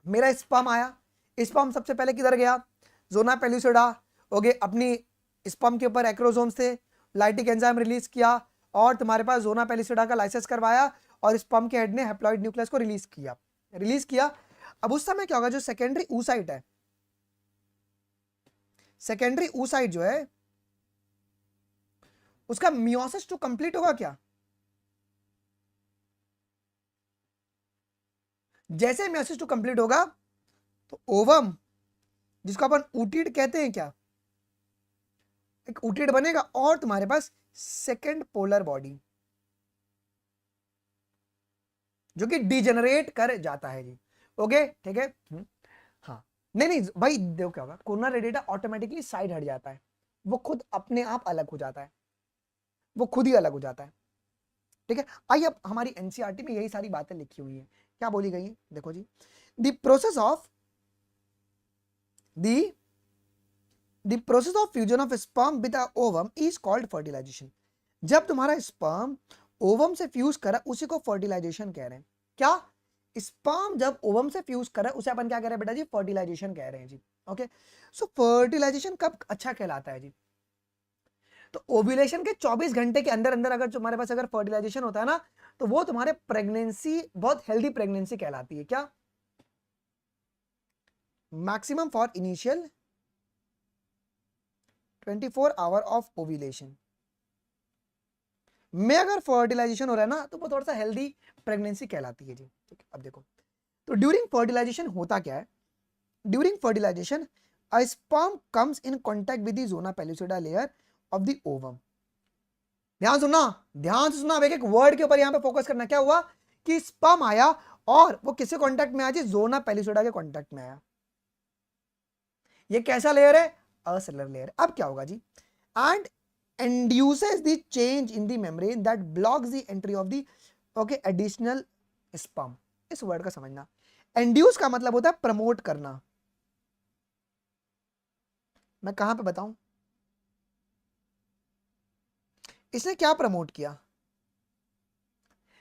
Speaker 1: मेरा स्पर्म आया, स्पर्म सबसे पहले किधर गया, जोना पेलुसिडा, ओके, अपनी स्पर्म के ऊपर एक्रोसोम से लाइटिक एंजाइम रिलीज किया, और तुम्हारे पास जोना पेलुसिडा का लाइसेंस करवाया, और स्पर्म के हेड ने हैप्लॉइड न्यूक्लियस को रिलीज किया। अब उस समय क्या होगा, जो सेकेंडरी oocyte है, सेकेंडरी oocyte जो है उसका मियोसिस टू कंप्लीट होगा क्या, जैसे मियोसिस टू कंप्लीट होगा तो ओवम, जिसको अपन ऊटिड कहते हैं, क्या एक ऊटिड बनेगा, और तुम्हारे पास सेकेंड पोलर बॉडी जो कि डिजेनरेट कर जाता है जी, ओके, ठीक है। हाँ, नहीं भाई, देखो क्या होगा, कोरोना रेडिएटा ऑटोमेटिकली साइड हट जाता है, वो खुद अपने आप अलग हो जाता है, वो खुद ही अलग हो जाता है, ठीक है। आइए, अब हमारी एनसीईआरटी में यही सारी बातें लिखी हुई हैं, क्या बोली गई है, देखो जी, the process of fusion of sperm with ovum is called fertilization. जब तुम्हारा स्पर्म ओवम से फ्यूज करा, उसी को फर्टिलाइजेशन कह रहे हैं। क्या, स्पर्म जब ओवम से फ्यूज करा, उसे अपन क्या कह रहे हैं बेटा जी, फर्टिलाइजेशन कह रहे हैं जी, ओके। सो फर्टिलाइजेशन कब अच्छा कहलाता है जी, तो ओव्यूलेशन के 24 घंटे के अंदर अंदर अगर तुम्हारे पास अगर फर्टिलाइजेशन होता है ना, तो वो तुम्हारे प्रेगनेंसी बहुत हेल्दी प्रेगनेंसी कहलाती है। क्या, maximum for initial 24 hour of ovulation में अगर फर्टिलाइजेशन हो रहा है ना, तो वो थोड़ा सा हेल्दी प्रेगनेंसी कहलाती है जी, ठीक है। अब देखो, तो ड्यूरिंग फर्टिलाइजेशन होता क्या है, during fertilization a sperm comes in contact with the zona pellucida layer of the ovum, ध्यान सुनना, ध्यान से सुनना, अब एक एक वर्ड के ऊपर यहां पे फोकस करना। क्या हुआ कि स्पर्म आया और वो किसके कांटेक्ट में आया जी? ज़ोना पेलिसोडा के कांटेक्ट में आया। ये कैसा लेयर है? Acellular layer. अब क्या होगा जी? And induces the change in the membrane that blocks the entry of the additional sperm। इस वर्ड का समझना, induce का मतलब होता है प्रमोट करना। मैं कहां पे बताऊं इसने क्या प्रमोट किया?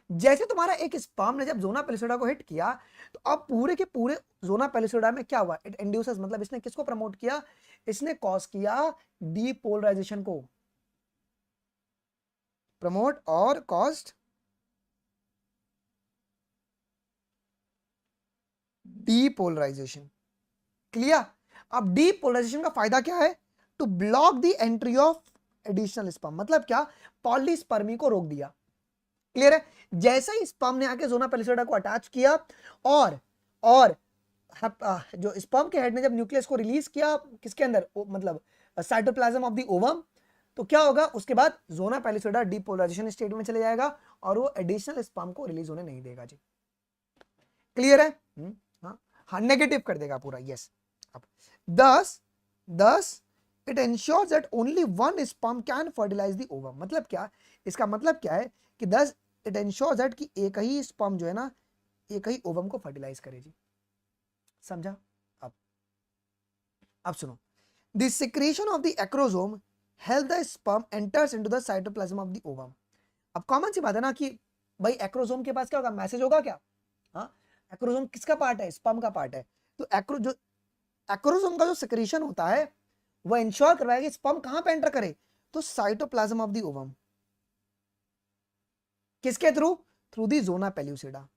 Speaker 1: जैसे तुम्हारा एक स्पर्म ने जब ज़ोना पेलिसोडा को हिट किया, तो अब पूरे के पूरे ज़ोना पेलिसोडा में क्या हुआ? इट इंड्यूसेस, मतलब इसने किसको प्रमोट किया? इसने कॉज किया डीपोलराइजेशन को, प्रमोट और कॉस्ट डीपोलराइजेशन। क्लियर? अब डीपोलराइजेशन का फायदा क्या है? To block the entry of additional sperm. मतलब क्या? पॉलीस्पर्मी को रोक दिया। क्लियर है? जैसे ही स्पर्म ने आके ज़ोना पेलिसोडा को अटैच किया और जो स्पर्म के हेड ने जब न्यूक्लियस को रिलीज किया किसके अंदर, मतलब साइटोप्लाज्म ऑफ द ओवम, तो क्या होगा? उसके बाद ज़ोना पेलिसोडा डीपोलराइजेशन स्टेट में चले जाएगा और वो एडिशनल स्पर्म को रिलीज होने नहीं देगा जी। क्लियर है? हाँ, नेगेटिव कर देगा पूरा। Yes. thus it ensures that only one sperm can fertilize the ovum। मतलब क्या? इसका मतलब क्या है कि thus it ensures that कि एक ही स्पर्म जो है ना, एक ही ओवम को फर्टिलाइज करे जी। समझा? अब सुनो, the secretion of the acrosome help the sperm enters into the cytoplasm of the ovum। अब कॉमन सी बात है ना कि भाई एक्रोसोम के पास क्या होगा? मैसेज होगा क्या? हाँ, एक्रोसोम किसका पार्ट है? स्पर्म का पार्ट है। तो एक्रोसोम का जो सिक्रीशन होता है वो इंश्योर करवाएगा कि स्पर्म कहां पे एंटर करे? तो साइटोप्लाज्म ऑफ द ओवम। किसके through? Through the zona pellucida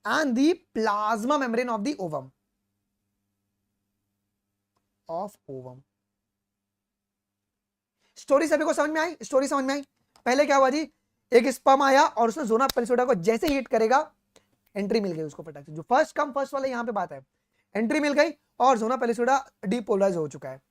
Speaker 1: and the plasma membrane of the ovum story सभी को समझ में आई? स्टोरी समझ में आई? पहले क्या हुआ जी? एक स्पर्म आया और उसने ज़ोना पेल्यूसिडा को जैसे हिट करेगा, एंट्री मिल गई उसको फटाक से। जो फर्स्ट कम फर्स्ट वाला यहां पे बात है, एंट्री मिल गई और ज़ोना पेल्यूसिडा डीपोलराइज हो चुका है।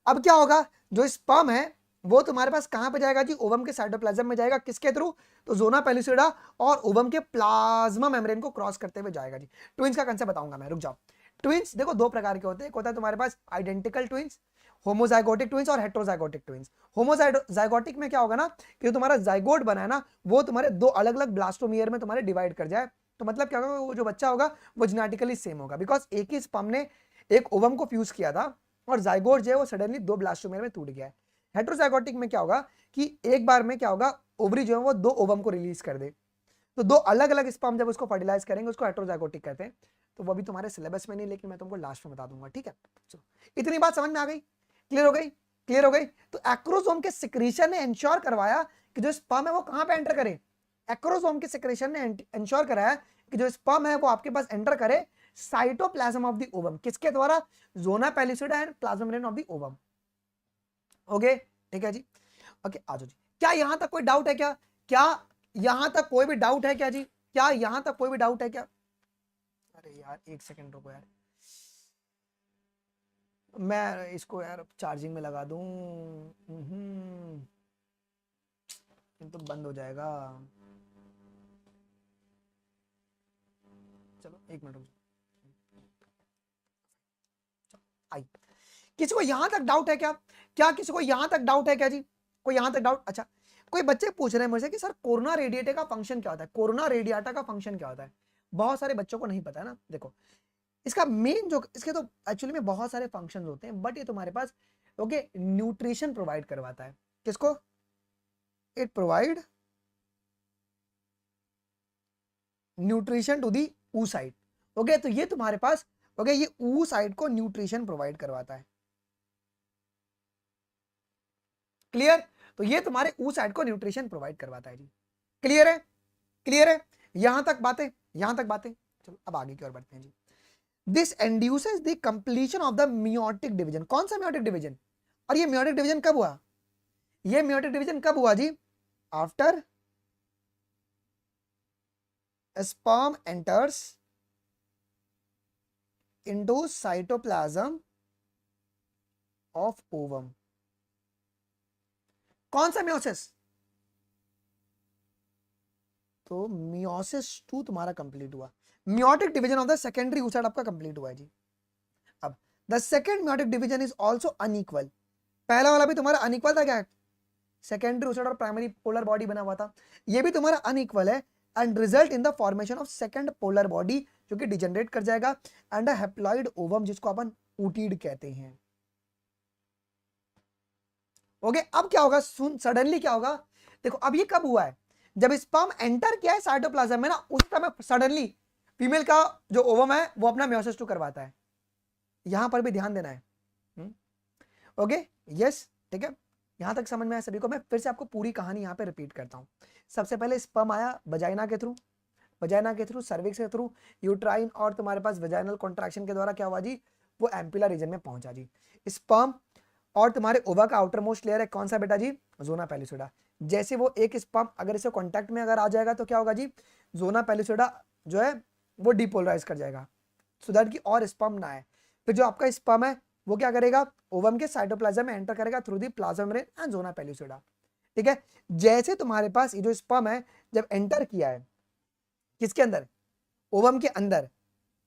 Speaker 1: अब क्या होगा? जो स्पर्म है वो तुम्हारे पास कहां पे जाएगा जी? ओवम के साइटोप्लाज्म में जाएगा। किसके थ्रू? तो ज़ोना पेल्यूसिडा और ओवम के प्लाज्मा मेम्ब्रेन को क्रॉस करते हुए जाएगा जी। ट्विंस का कंसेप्ट बताऊंगा मैं, रुक जाओ। ट्विंस देखो दो प्रकार के होते हैं। एक होता है तुम्हारे पास आइडेंटिकल ट्विंस, होमोजाइगोटिक ट्विंस और हेट्रोजाइगोटिक ट्विंस। होमोजाइगोटिक में क्या होगा ना कि तुम्हारा जाइगोट बना है ना, वो तुम्हारे दो अलग अलग ब्लास्टोमियर में तुम्हारे डिवाइड कर जाए। तो मतलब क्या होगा? वो जो बच्चा होगा वो जेनेटिकली सेम होगा, बिकॉज एक ही स्पर्म ने एक ओवम को फ्यूज किया था और जाइगोट जो है वो सडनली दो ब्लास्टोमियर में टूट गया है। हेट्रोजाइगोटिक में क्या होगा कि एक बार में क्या होगा? ओवरी जो है वो दो ओवम को रिलीज कर दे। तो दो अलग अलग स्पर्म जब उसको फर्टिलाइज करेंगे उसको हेट्रोजाइगोटिक कहते हैं। तो वो भी तुम्हारे सिलेबस में नहीं, लेकिन मैं तुमको लास्ट में बता दूंगा। ठीक है, चलो इतनी बात समझ में आ गई? क्लियर हो गई? क्लियर हो गई? तो एक्रोसोम के सिक्रीशन ने इंश्योर करवाया कि जो स्पर्म है वो कहां पे एंटर करे। एक्रोसोम के सिक्रीशन ने इंश्योर कराया कि जो स्पर्म है वो आपके पास एंटर करे साइटोप्लाज्म ऑफ द ओवम। किसके द्वारा? Zona pellucida and plasma membrane of the ovum. Okay, ठीक है जी। ओके, आ जाओ जी। क्या यहां तक कोई डाउट है क्या? क्या यहां तक कोई भी डाउट है क्या जी? क्या यहां तक कोई भी डाउट है क्या? अरे यार एक सेकंड रुको यार, मैं इसको यार चार्जिंग में लगा दूं। ये तो बंद हो जाएगा। चलो एक मिनट रुको। आई, किसी को यहां तक डाउट है क्या? क्या किसी को यहां तक डाउट है क्या जी? कोई यहां तक डाउट? अच्छा, कोई बच्चे पूछ रहे हैं मुझसे कि सर कोरोना रेडिएटा का फंक्शन क्या होता है? कोरोना रेडिएटा का फंक्शन क्या होता है? बहुत सारे बच्चों को नहीं पता है ना। देखो, इसका मेन जो इसके तो एक्चुअली में बहुत सारे फंक्शंस होते हैं, बट ये तुम्हारे पास ओके न्यूट्रिशन प्रोवाइड करवाता है। किसको? It provide nutrition to the oocyte। Okay, तो ये तुम्हारे पास ओके ये oocyte को न्यूट्रिशन प्रोवाइड करवाता है। क्लियर? तो ये तुम्हारे oocyte को न्यूट्रिशन प्रोवाइड करवाता है जी। क्लियर है? क्लियर है? यहां तक बातें, यहां तक बातें। चलो अब आगे की ओर बढ़ते हैं जी। This induces the completion of the meiotic division. कौन सा मियोटिक डिवीजन? और ये मियोटिक डिवीजन कब हुआ? ये मियोटिक डिवीजन कब हुआ जी? After sperm enters into cytoplasm of ovum। कौन सा मियोसिस? तो मियोसिस 2 तुम्हारा कंप्लीट हुआ, meiotic division of the secondary oocyte आपका कंप्लीट हुआ है जी। अब the second meiotic division is also unequal, पहला वाला भी तुम्हारा अनइक्वल था क्या, सेकेंडरी oocyte और प्राइमरी पोलर बॉडी बना हुआ था, ये भी तुम्हारा अनइक्वल है and result in the formation of second polar body जो कि डिजेनरेट कर जाएगा एंड अ हैप्लॉइड ओवम जिसको अपन ऊटीड कहते हैं। ओके अब क्या होगा, सुन सडनली क्या होगा, देखो अब ये कब हुआ है, जब स्पर्म एंटर किया है साइटोप्लाज्म में ना, उस समय सडनली फीमेल का जो ओवम है वो अपना मियोसिस 2 करवाता है, यहां पर भी ध्यान देना है। ओके यस ठीक है, यहां तक समझ में आया सभी को। मैं फिर से आपको पूरी कहानी यहां पे रिपीट करता हूं। सबसे पहले स्पर्म आया वजाइना के थ्रू, वजाइना के थ्रू, सर्विक्स के थ्रू, यूट्राइन और तुम्हारे पास वजाइनल कॉन्ट्रैक्शन के द्वारा क्या हुआ जी, वो एम्पुला रीजन में पहुंचा जी। स्पर्म और तुम्हारे ओवा का आउटर मोस्ट लेयर है कौन सा बेटा जी, जोना पेलिसोडा। जैसे वो एक स्पर्म अगर इसे कांटेक्ट में अगर आ जाएगा तो क्या होगा जी, जोना पेलिसोडा जो है वो डिपोलराइज कर जाएगा सो दैट कि और स्पर्म ना आए। फिर जो आपका स्पर्म है वो क्या करेगा, ओवम के साइटोप्लाज्म में एंटर करेगा through the plasma membrane and zona pellucida. ठीक है, जैसे तुम्हारे पास ये जो स्पर्म है जब एंटर किया है किसके अंदर, ओवम के अंदर,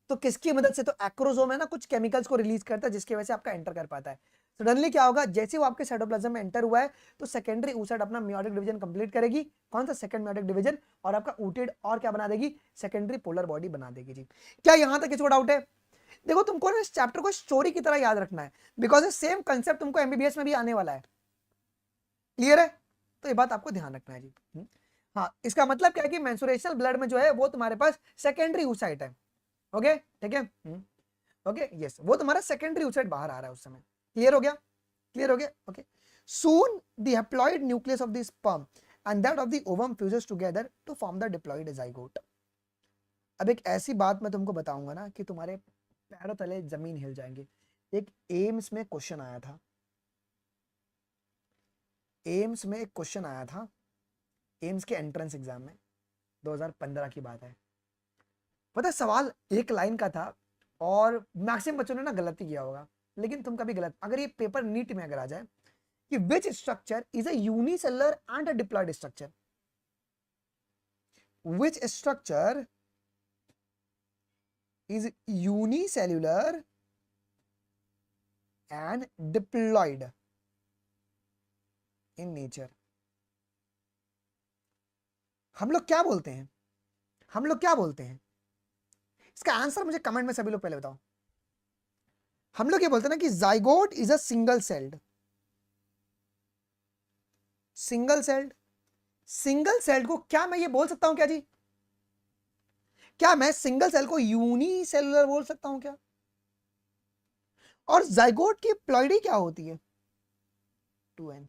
Speaker 1: तो किसकी मदद से, तो एक्रोसोम है ना, कुछ केमिकल्स को रिलीज करता है जिसकी वजह से आपका एंटर कर पाता है। सडनली क्या होगा, जैसे वो आपके साइटोप्लाज्म में एंटर हुआ है तो सेकेंडरी oocyte अपना मियोटिक डिवीजन कंप्लीट करेगी, कौन सा, सेकंड मियोटिक डिवीजन, और आपका ऊटेड और क्या बना देगी, सेकेंडरी पोलर बॉडी बना देगी जी। क्या यहां तक किसी को डाउट है? देखो तुमको इस चैप्टर को स्टोरी की तरह याद रखना है बिकॉज सेम कंसेप्ट तुमको एमबीबीएस में भी आने वाला है। क्लियर है? तो ये बात आपको ध्यान रखना है जी। हाँ, इसका मतलब क्या है कि मेंस्ट्रुएशनल ब्लड में जो है वो तुम्हारे पास सेकेंडरी oocyte है। ओके ठीक है, ओके यस, वो तुम्हारा सेकेंडरी oocyte बाहर आ रहा है उस समय। क्लियर हो गया? क्लियर हो गया? Okay, soon the haploid nucleus of the sperm and that of the ovum fuses together to form the diploid zygote. अब एक ऐसी बात मैं तुमको बताऊंगा ना कि तुम्हारे पैरों तले जमीन हिल जाएंगे। एक एम्स में क्वेश्चन आया था, एम्स में एक क्वेश्चन आया था, एम्स के एंट्रेंस एग्जाम में 2015 की बात है। पता है सवाल एक लाइन का था और मैक्सिमम बच्चों ने ना गलती किया होगा, लेकिन तुम कभी गलत, अगर ये पेपर नीट में अगर आ जाए कि which structure is a unicellular and a diploid structure, which structure is unicellular and diploid in nature, हम लोग क्या बोलते हैं, हम लोग क्या बोलते हैं? इसका आंसर मुझे कमेंट में सभी लोग पहले बताओ। हम लोग ये बोलते हैं ना कि zygote is a single celled, single celled, single celled को क्या मैं ये बोल सकता हूं क्या जी, क्या मैं सिंगल सेल को यूनिसेलुलर बोल सकता हूं क्या? और जाइगोट की प्लॉइडी क्या होती है? 2n।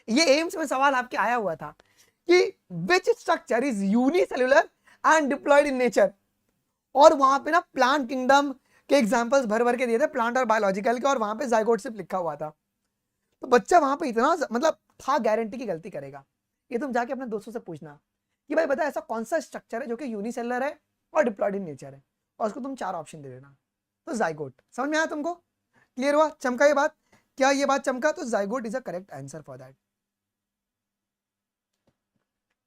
Speaker 1: ये एम्स में सवाल आपके आया हुआ था कि which structure is unicellular and diploid in nature, और वहां पे ना प्लांट किंगडम के एग्जांपल्स भर भर के दिए थे, प्लांट और बायोलॉजिकल के, और वहां पे जाइगोट सिर्फ लिखा हुआ था। तो बच्चा वहां पे इतना मतलब था गारंटी की गलती करेगा। ये तुम जाके अपने दोस्तों से पूछना कि भाई बता ऐसा कौन सा स्ट्रक्चर है जो कि यूनिसेलुलर है और डिप्लॉयड इन नेचर है, और उसको तुम 4 ऑप्शन दे देना। तो जाइगोट, समझ में आया तुमको? क्लियर हुआ? चमका ये बात? क्या ये बात चमका? तो zygote is a correct answer for that.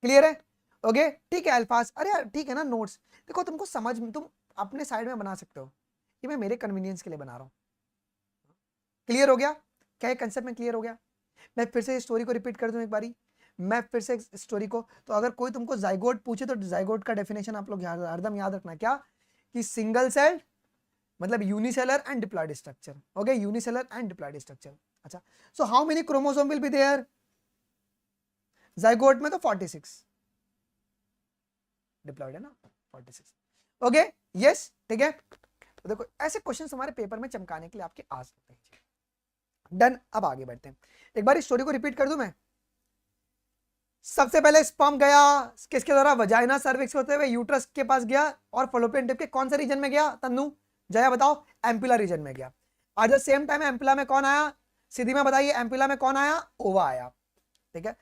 Speaker 1: Clear है? ओके ठीक है अल्फाज, अरे यार ठीक है ना, नोट्स देखो तुमको समझ में, तुम अपने साइड में बना सकते हो, ये मैं मेरे कन्वीनियंस के लिए बना रहा हूं। क्लियर हो गया? क्या ये कंसेप्ट में क्लियर हो गया? मैं फिर से स्टोरी को रिपीट कर दूं एक बारी, मैं फिर से स्टोरी को, तो अगर कोई तुमको जाइगोट पूछे तो जाइगोट का डेफिनेशन आप लोग हरदम याद रखना, क्या कि सिंगल सेल मतलब unicellular and diploid structure. Okay, unicellular and diploid structure. अच्छा, so how many chromosome will be there zygote में? तो 46, डिप्लॉयड है ना 46। ओके यस ठीक है, तो देखो ऐसे क्वेश्चन हमारे पेपर में चमकाने के लिए आपके आ सकते हैं। डन, अब आगे बढ़ते हैं। एक बार इस स्टोरी को रिपीट कर दूं मैं। सबसे पहले स्पर्म गया किसके द्वारा, वजाइना सर्विक्स होते हुए यूट्रस के पास गया, और फलोपियन टिप के कौन से रीजन में गया तन्नू, जया बताओ? एम्पुला रीजन में गया। आज सेम टाइम एम्पुला में कौन आया, सीधी में बताइए, एम्पुला में कौन आया? ओवा आया। ठीक है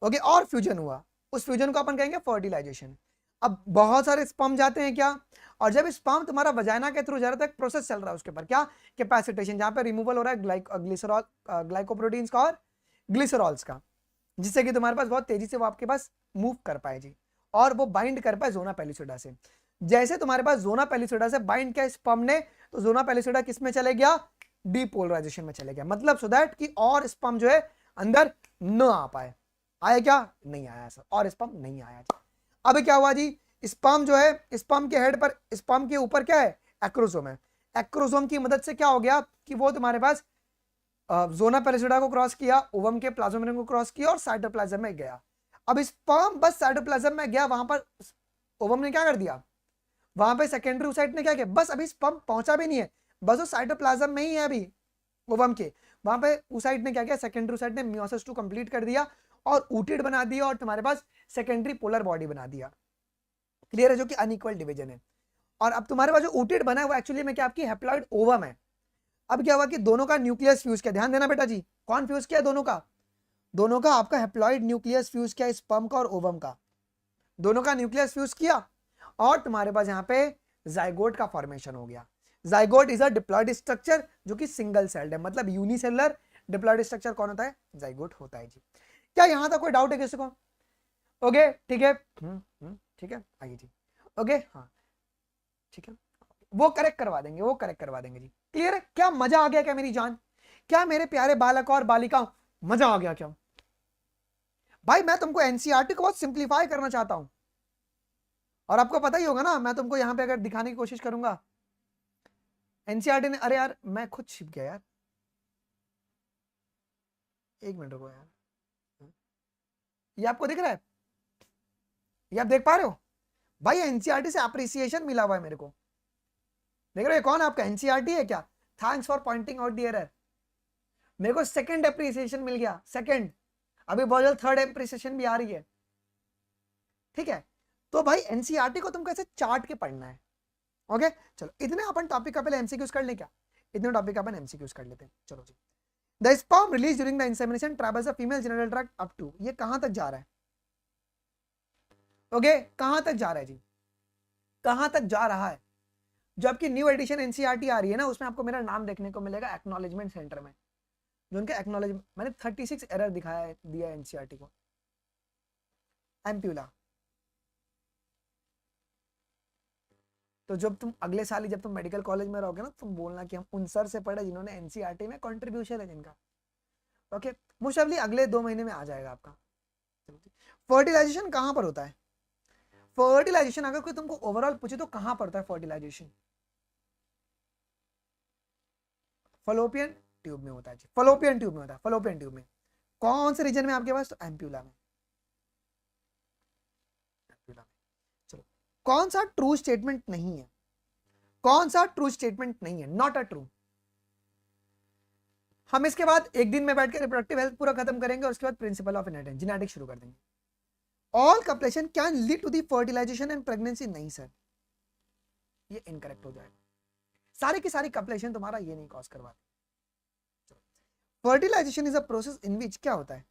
Speaker 1: ओके, और फ्यूजन हुआ, उस फ्यूजन को अपन कहेंगे फर्टिलाइजेशन। अब बहुत सारे स्पर्म जाते हैं क्या, और जब स्पर्म तुम्हारा वजाइना के थ्रू जा रहा है तो एक प्रोसेस चल रहा है उसके ऊपर, क्या, कैपेसिटेशन, जहां पे रिमूवल हो रहा है ग्लाइकोप्रोटीन्स का और ग्लिसरॉल्स का। जिससे कि तुम्हारे पास बहुत तेजी से वो आपके पास मूव कर पाए जी, और वो बाइंड कर पाए जोना पेलिसिडा से। जैसे तुम्हारे पास जोना पेलिसिडा से बाइंड किया स्पर्म ने, तो जोना पेलिसिडा किस में चले गया, डीपोलराइजेशन में चले गया, मतलब सो दैट कि और स्पर्म जो है अंदर न आ पाए। आया क्या, नहीं आया सर, और स्पर्म नहीं आया जी। अब क्या हुआ जी, स्पर्म जो है, स्पर्म के हेड पर, स्पर्म के ऊपर क्या है, एक्रोसोम है। एक्रोसोम की मदद से क्या हो गया कि वो तुम्हारे पास जोना पेलिसिडा को क्रॉस किया, ओवम के प्लाज्मा मेम्ब्रेन को क्रॉस किया और साइटोप्लाज्म में गया। अब स्पर्म बस साइटोप्लाज्म में गया, वहां पर ओवम ने क्या कर दिया, वहां पे सेकेंडरी साइट ने क्या किया, बस अभी स्पर्म पहुंचा भी नहीं है, बस वो साइटोप्लाज्म में ही है अभी ओवम के। वहां पे oocyte ने क्या किया, सेकेंडरी oocyte ने मियोसिस 2 कंप्लीट कर दिया और ऊटिड बना दिया और तुम्हारे पास सेकेंडरी पोलर बॉडी बना दिया। क्लियर है, जो कि अनइक्वल डिवीजन है। और अब तुम्हारे पास जो ऊटिड बना है वो एक्चुअली में क्या, आपकी हैप्लॉइड ओवम है। अब क्या हुआ कि दोनों का न्यूक्लियस फ्यूज किया, ध्यान देना बेटा जी, कौन फ्यूज किया दोनों का, दोनों का आपका हैप्लॉइड न्यूक्लियस फ्यूज किया, स्पर्म का और ओवम का, दोनों का न्यूक्लियस फ्यूज किया, और तुम्हारे पास यहाँ पे जाइगोट का फॉर्मेशन हो गया। Zygote is a diploid structure जो कि सिंगल सेल्ड है, मतलब यूनिसेलुलर डिप्लॉइड स्ट्रक्चर कौन होता है, जाइगोट होता है जी। क्या यहां तक कोई डाउट है किसी को, ओके ठीक है, ठीक है आइए जी, ओके हाँ ठीक है, वो करेक्ट करवा देंगे, वो करेक्ट करवा देंगे जी। क्लियर है, क्या मजा आ गया क्या मेरी जान, क्या मेरे प्यारे बालक और बालिकाओं, मजा आ गया क्या भाई। मैं तुमको एनसीईआरटी को बहुत सिंप्लीफाई करना चाहता हूं, और आपको पता ही होगा ना, मैं तुमको यहां पे अगर दिखाने की कोशिश करूंगा एनसीईआरटी ने, अरे यार मैं खुद छिप गया यार, एक मिनट रुको यार, ये आपको दिख रहा है, ये आप देख पा रहे हो भाई, एनसीईआरटी से अप्रिसिएशन मिला हुआ है मेरे को, देख रहे हो कौन आपका एनसीईआरटी है क्या, thanks for pointing out the error. मेरे को सेकंड अप्रिसिएशन मिल गया, सेकंड, अभी बहुत जल्द थर्ड अप्रिसिएशन भी आ रही है, ठीक है। तो भाई एनसीईआरटी को तुमको ऐसे चार्ट के पढ़ना है, ओके चलो इतने अपन टॉपिक का पहले एमसीक्यूज कर ले क्या, इतने टॉपिक का अपन एमसीक्यूज कर लेते हैं, चलो जी। The sperm release during the insemination travels the female genital tract up to, ये कहां तक जा रहा है, ओके कहां तक जा रहा है जी, कहां तक जा रहा है। जो आपकी न्यू एडिशन एनसीईआरटी आ रही है ना, उसमें आपको मेरा नाम देखने को मिलेगा एक्नॉलेजमेंट सेंटर में, जो उनके एक्नॉलेज, मैंने 36 एरर दिखाया है, दिया एनसीईआरटी को, एम्प्यूला। तो जब तुम अगले साल ही जब तुम मेडिकल कॉलेज में रहोगे ना, तुम बोलना कि हम उन सर से पढ़े जिन्होंने एनसीईआरटी में कंट्रीब्यूशन है जिनका, ओके मोस्ट ऑफली अगले 2 महीने में आ जाएगा आपका। फर्टिलाइजेशन कहां पर होता है, फर्टिलाइजेशन अगर कोई तुमको ओवरऑल पूछे तो कहां पड़ता है फर्टिलाइजेशन, फलोपियन ट्यूब में होता है जी, फलोपियन ट्यूब में होता है, फलोपियन ट्यूब में कौन से रीजन में आपके पास, तो एम्प्यूला में, एम्प्यूला में। चलो कौन सा ट्रू स्टेटमेंट नहीं है, कौन सा ट्रू स्टेटमेंट नहीं है, नॉट अ ट्रू। हम इसके बाद एक दिन में बैठ के रिप्रोडक्टिव हेल्थ पूरा खत्म करेंगे और उसके बाद प्रिंसिपल ऑफ इनहेरिटेंस जेनेटिक्स शुरू कर देंगे। All copulation can lead to the fertilization and pregnancy, नहीं सर ये इनकरेक्ट हो जाएगा, सारी की सारी कपलेशन तुम्हारा ये नहीं कॉज करवाती। Fertilization is a process in which क्या होता है,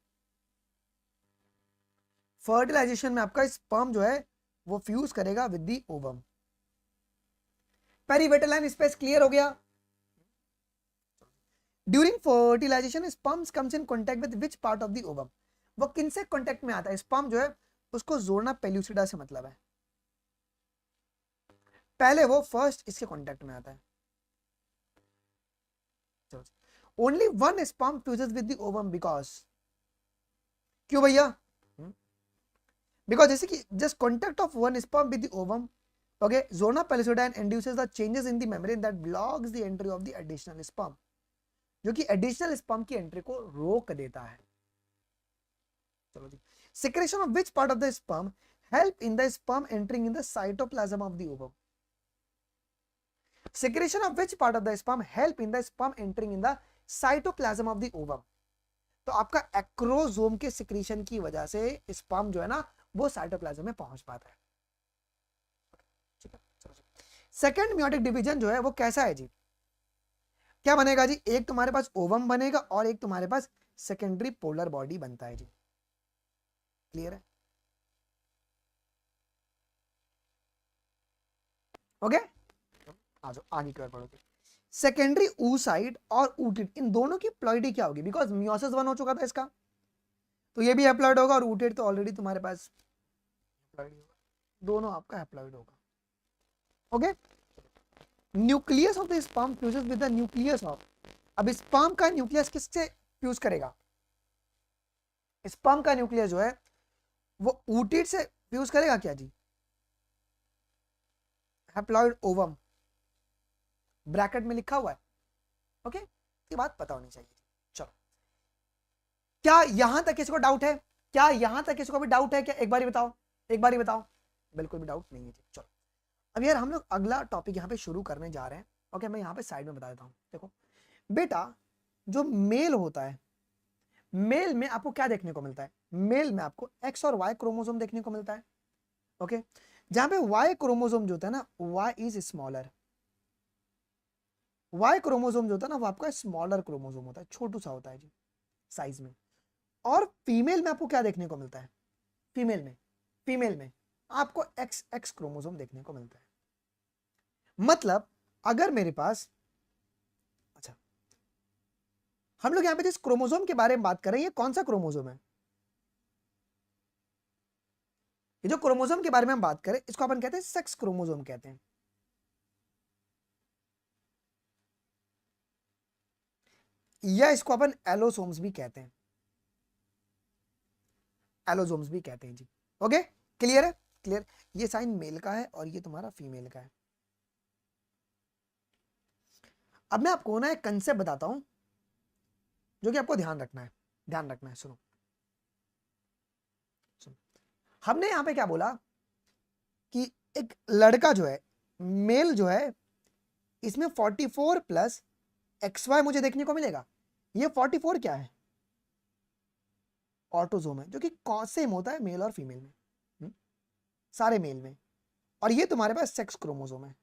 Speaker 1: फर्टिलाइजेशन में आपका स्पर्म जो है वो फ्यूज करेगा with the ovum. Perivitelline space clear हो गया। During fertilization sperms comes in contact with which part of the ovum, वो किन से कांटेक्ट में आता है, स्पर्म जो है उसको जोड़ना पेल्यूसिडा से मतलब है, पहले वो फर्स्ट इसके कांटेक्ट में आता है। Only one sperm fuses with the ovum because, क्यों भैया, बिकॉज जैसे कि just contact of one sperm with the ovum, okay, zona pellucida induces the changes in the membrane that blocks the entry of the additional sperm, जो कि additional sperm की entry को रोक देता है। चलो जी, secretion of which part of the sperm help in the sperm entering in the cytoplasm of the ovum, secretion of which part of the sperm help in the sperm entering in the cytoplasm of the ovum, तो आपका acrosome के secretion की वजह से sperm जो है ना वो साइटोप्लाज्म में पहुंच पाता है। सेकेंड मियोटिक डिवीजन जो है वो कैसा है जी, क्या बनेगा जी, एक तुम्हारे पास ओवम बनेगा और एक तुम्हारे पास सेकेंडरी पोलर बॉडी बनता है जी, क्लियर है, ओके आ जाओ आगे की ओर बढ़ोगे। सेकेंडरी oocyte और oocyte इन दोनों की प्लॉइडी क्या होगी, बिकॉज मियोसिस 1 हो चुका था इसका, तो ये भी हैप्लॉइड होगा और ऊटेड तो ऑलरेडी तुम्हारे पास हैप्लॉइड होगा, दोनों आपका हैप्लॉइड होगा। Okay, nucleus of the sperm fuses with the nucleus of, अब स्पर्म का न्यूक्लियस किससे फ्यूज करेगा? स्पर्म का न्यूक्लियस जो है वो ऊटिड से फ्यूज करेगा क्या जी? हैप्लॉइड ओवम ब्रैकेट में लिखा हुआ है। ओके, ये बात पता होनी चाहिए। चलो, क्या यहां तक किसी को डाउट है? क्या यहां तक किसी को भी डाउट है क्या? एक बार ही बताओ, एक बार ही बताओ। बिल्कुल भी डाउट नहीं है। चलो, अब यार हम लोग अगला टॉपिक यहाँ पे शुरू करने जा रहे हैं। ओके, मैं यहाँ पे साइड में बता देता हूँ। देखो बेटा, जो मेल होता है, मेल में आपको क्या देखने को मिलता है? मेल में आपको एक्स और वाई क्रोमोसोम देखने को मिलता है। ओके, जहां पे वाई क्रोमोसोम जो होता है ना, Y is smaller. Y chromosome जो होता है ना वो आपका स्मॉलर क्रोमोसोम होता है, छोटू सा होता है जी साइज में। और फीमेल में आपको क्या देखने को मिलता है? फीमेल में आपको एक्स एक्स क्रोमोसोम देखने को मिलता है। मतलब अगर मेरे पास, अच्छा, हम लोग यहां पे जिस क्रोमोसोम के बारे में बात कर रहे हैं, ये कौन सा क्रोमोसोम है? ये जो क्रोमोसोम के बारे में हम बात करें, इसको अपन कहते हैं सेक्स क्रोमोसोम कहते हैं। या इसको अपन एलोसोम्स भी कहते हैं, एलोसोम्स भी कहते हैं जी। ओके, क्लियर है? क्लियर। ये साइन मेल का है और ये तुम्हारा फीमेल का है। अब मैं आपको ना एक कंसेप्ट बताता हूं जो कि आपको ध्यान रखना है, ध्यान रखना है। सुनो, हमने यहां पे क्या बोला कि एक लड़का जो है, मेल जो है, इसमें 44 प्लस XY मुझे देखने को मिलेगा। ये 44 क्या है? ऑटोजोम है, जो कि सेम होता है मेल और फीमेल में, सारे मेल में। और ये तुम्हारे पास सेक्स क्रोमोसोम है,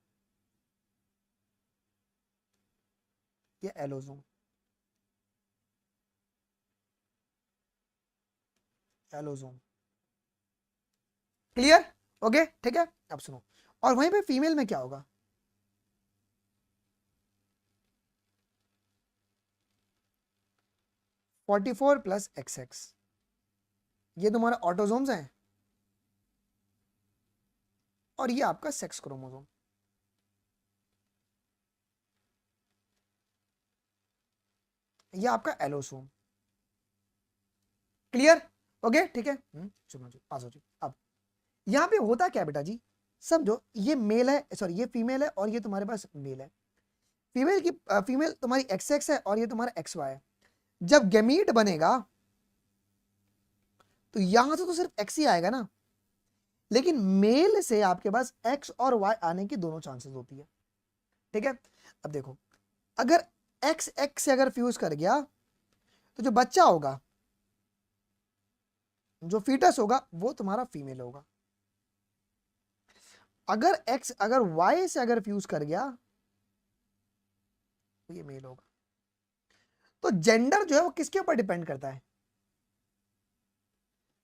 Speaker 1: ये एलोसोम, एलोसोम। क्लियर? ओके, ठीक है। अब सुनो, और वहीं पे फीमेल में क्या होगा? (44 + XX), ये तुम्हारा ऑटोजोम्स हैं और ये आपका सेक्स क्रोमोसोम। ये आपका एलोसोम। क्लियर? ओके, ठीक है। सुनो जी, पास हो जी। अब यहां पे होता क्या बेटा जी, समझो, ये मेल है, सॉरी ये फीमेल है और ये तुम्हारे पास मेल है। फीमेल तुम्हारी XX है और ये तुम्हारा XY है। जब गैमीट बनेगा तो यहां से तो सिर्फ X ही आएगा ना, लेकिन मेल से आपके पास X और Y आने की दोनों चांसेस होती है। ठीक है, अब देखो, अगर XX से अगर फ्यूज कर गया तो जो बच्चा होगा, जो फीटस होगा, वो तुम्हारा फीमेल होगा। अगर Y से अगर फ्यूज कर गया तो ये मेल होगा। तो जेंडर जो है वो किसके ऊपर डिपेंड करता है?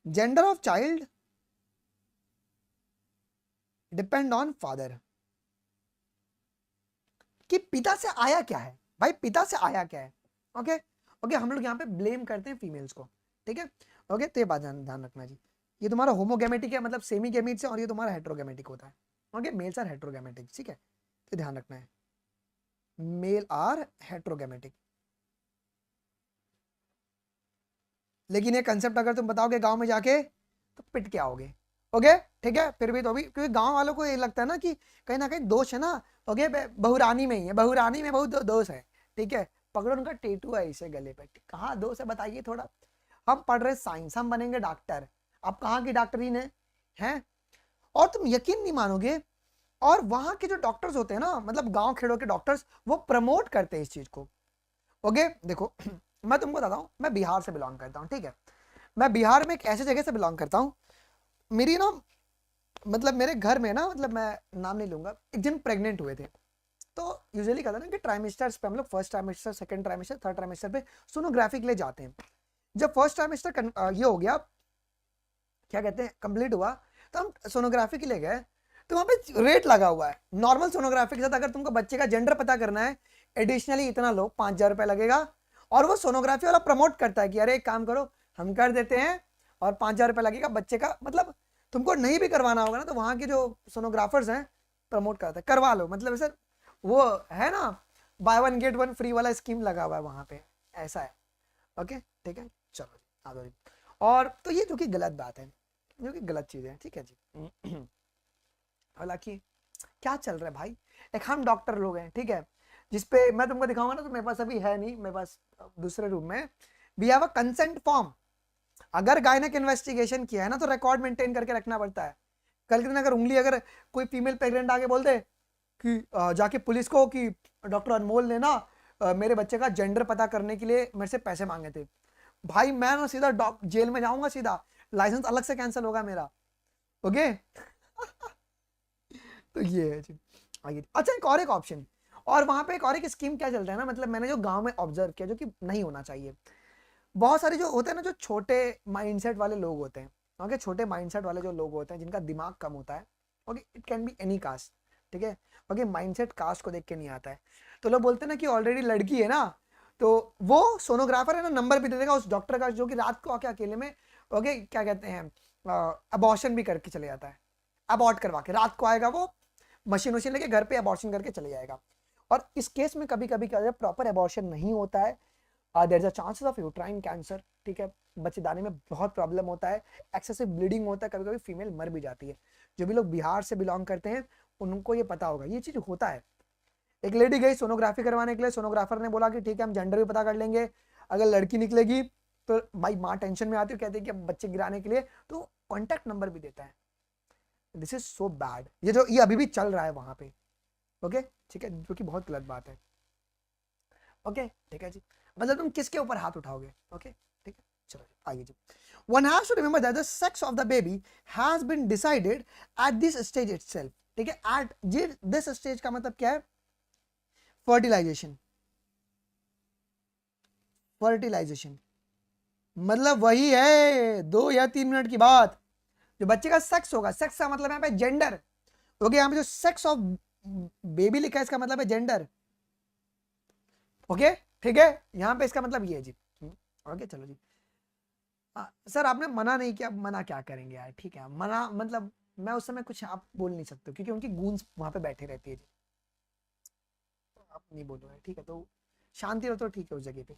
Speaker 1: Gender of child depend on father, कि पिता से आया क्या है भाई, पिता से आया क्या है। ओके ओके, हम लोग यहाँ पे ब्लेम करते हैं फीमेल्स को। ठीक है, ओके, तो ये बात ध्यान रखना जी। ये तुम्हारा होमोगेमेटिक है, मतलब सेमी गैमेट्स है, और ये तुम्हारा हेट्रोगेमेटिक होता है। Okay, males are heterogametic. ठीक है, तो ध्यान रखना है, मेल आर हेट्रोगेमेटिक। लेकिन ये कंसेप्ट अगर तुम बताओगे गांव में जाके तो पिट के आओगे। ओके, ठीक है, फिर भी तो भी, क्योंकि गांव वालों को ये लगता है ना कि कहीं ना कहीं दोष है ना। ओके, बहुरानी में ही है, बहुरानी में बहुत दोष है। ठीक है, पकड़ो, उनका टेटू है इसे गले पे, कहाँ दोष है बताइए थोड़ा। हम पढ़ रहे साइंस, हम बनेंगे डॉक्टर, अब कहाँ की डॉक्टरी ने हैं। और तुम यकीन नहीं मानोगे, और वहां के जो डॉक्टर्स होते हैं ना, मतलब गांव खेड़ों के डॉक्टर्स, वो प्रमोट करते हैं इस चीज को। ओके, देखो मैं तुमको बताता हूँ, मैं बिहार से बिलोंग करता हूँ। ठीक है, मैं बिहार में एक ऐसे जगह से बिलोंग करता हूँ, मेरी ना, मतलब मेरे घर में ना, मतलब मैं नाम नहीं लूंगा, एक दिन प्रेग्नेंट हुए थे। तो यूजुअली कहता है ना कि ट्राइमेस्टर्स पे हम लोग first trimester, second trimester, third trimester पे सोनोग्राफी के लिए जाते हैं। जब फर्स्ट ट्राइमेस्टर ये हो गया, क्या कहते हैं, कंप्लीट हुआ, तो हम सोनोग्राफी के लिए गए। तो वहाँ पे रेट लगा हुआ है, नॉर्मल सोनोग्राफी के साथ अगर तुमको बच्चे का जेंडर पता करना है, एडिशनली इतना लो, 5,000 रुपये लगेगा। और वो सोनोग्राफी वाला प्रमोट करता है कि अरे एक काम करो, हम कर देते हैं और 5,000 रुपये लगेगा बच्चे का, मतलब तुमको नहीं भी करवाना होगा ना तो वहाँ के जो सोनोग्राफर्स हैं प्रमोट करते हैं, करवा लो, मतलब सर वो है ना बाय 1 गेट 1 फ्री वाला स्कीम लगा हुआ है वहाँ पे, ऐसा है। ओके ठीक है, चलो आ जाओ जी। और तो ये जो कि गलत बात है, जो कि गलत चीज़ है, ठीक है जी। हालांकि क्या चल रहा है भाई, एक हम डॉक्टर लोग हैं, ठीक है, जिसपे मैं तुमको दिखाऊंगा ना, तो मेरे पास अभी है नहीं, मेरे पास दूसरे रूम में we have a consent form. अगर गायनेक इन्वेस्टिगेशन किया है ना तो रिकॉर्ड मेंटेन करके रखना पड़ता है। कल के दिन अगर उंगली, अगर कोई फीमेल प्रेग्नेंट आके बोल दे कि जाके पुलिस को कि डॉक्टर अनमोल ने ना मेरे बच्चे का जेंडर पता करने के लिए मेरे से पैसे मांगे थे, भाई मैं ना सीधा जेल में जाऊंगा, सीधा लाइसेंस अलग से कैंसिल होगा मेरा। ओके। तो ये है जी आगे। अच्छा एक ऑप्शन, और वहां पे एक स्कीम क्या चलता है ना, मतलब मैंने जो गांव में ऑब्जर्व किया, जो कि नहीं होना चाहिए, बहुत सारे जो होते हैं ना, जो छोटे माइंडसेट वाले लोग होते हैं, ओके, छोटे माइंडसेट वाले जो लोग होते हैं जिनका दिमाग कम होता है, okay, it can be any caste, ठीक है, ओके, माइंडसेट कास्ट को देख के नहीं आता है। तो लोग बोलते हैं ना कि ऑलरेडी लड़की है ना, तो वो सोनोग्राफर है ना नंबर भी दे देगा उस डॉक्टर का जो कि रात को आके अकेले में, ओके, क्या कहते हैं, अबॉर्शन भी करके चले जाता है, अबॉर्ट करवा के रात को आएगा वो, मशीन वशीन लेके घर पे अबॉर्शन करके चले जाएगा। और इस केस में कभी कभी क्या प्रॉपर अबॉर्शन नहीं होता है, there is a chances of uterine cancer, ठीक है, बच्चेदानी में बहुत प्रॉब्लम होता है, एक्सेसिव ब्लीडिंग होता है, कभी कभी फीमेल मर भी जाती है। जो भी लोग बिहार से बिलोंग करते हैं उनको ये पता होगा, ये चीज होता है। एक लेडी गई सोनोग्राफी करवाने के लिए, सोनोग्राफर ने बोला कि ठीक है हम जेंडर भी पता कर लेंगे, अगर लड़की निकलेगी तो भाई माँ टेंशन में आती है, कहती है कि बच्चे गिराने के लिए तो कॉन्टैक्ट नंबर भी देता है। दिस इज सो बैड, ये अभी भी चल रहा है वहां पे, ओके ठीक है, जो कि बहुत गलत बात है। ओके ठीक है जी, मतलब तुम किसके ऊपर हाथ उठाओगे, ओके ठीक है, चलो आगे जी। One has to remember that the sex of the baby has been decided at this stage itself, ठीक है, at this stage का मतलब क्या है, फर्टिलाइजेशन, फर्टिलाइजेशन मतलब वही है 2 या 3 मिनट की बात, जो बच्चे का सेक्स होगा, सेक्स का मतलब यहाँ पे जेंडर, ओके, यहाँ पे जो सेक्स ऑफ बेबी लिखा है इसका मतलब है जेंडर, ओके ठीक है, यहाँ पे इसका मतलब ये है जी। ओके चलो जी। सर आपने मना नहीं किया, मना क्या करेंगे यार, ठीक है, मना मतलब मैं उस समय कुछ आप बोल नहीं सकते क्योंकि उनकी गूंज वहां पे बैठे रहती है जी, तो आप नहीं बोलो, ठीक है, तो शांति रहो तो ठीक है उस जगह पे,